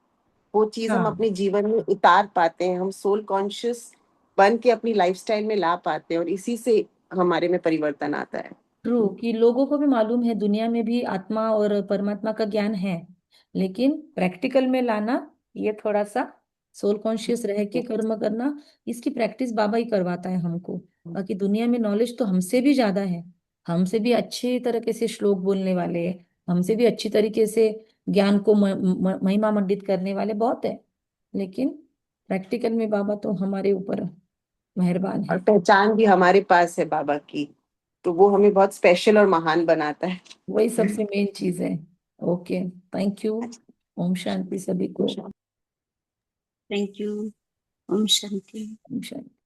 वो चीज हम हाँ, अपने जीवन में उतार पाते हैं, हम सोल कॉन्शियस बन के अपनी लाइफस्टाइल में ला पाते हैं और इसी से हमारे में परिवर्तन आता है। ट्रू, कि लोगों को भी मालूम है दुनिया में भी आत्मा और परमात्मा का ज्ञान है, लेकिन प्रैक्टिकल में लाना, ये थोड़ा सा सोल कॉन्शियस रह के कर्म करना, इसकी प्रैक्टिस बाबा ही करवाता है हमको। बाकी दुनिया में नॉलेज तो हमसे भी ज्यादा है, हमसे भी अच्छी तरीके से श्लोक बोलने वाले, हमसे भी अच्छी तरीके से ज्ञान को महिमा मंडित करने वाले बहुत है, लेकिन प्रैक्टिकल में बाबा तो हमारे ऊपर मेहरबान और है। पहचान भी हमारे पास है बाबा की, तो वो हमें बहुत स्पेशल और महान बनाता है। वही सबसे मेन चीज है। Okay, thank you. ओम शांति सभी को। Thank you. ओम शांति। ओम शांति।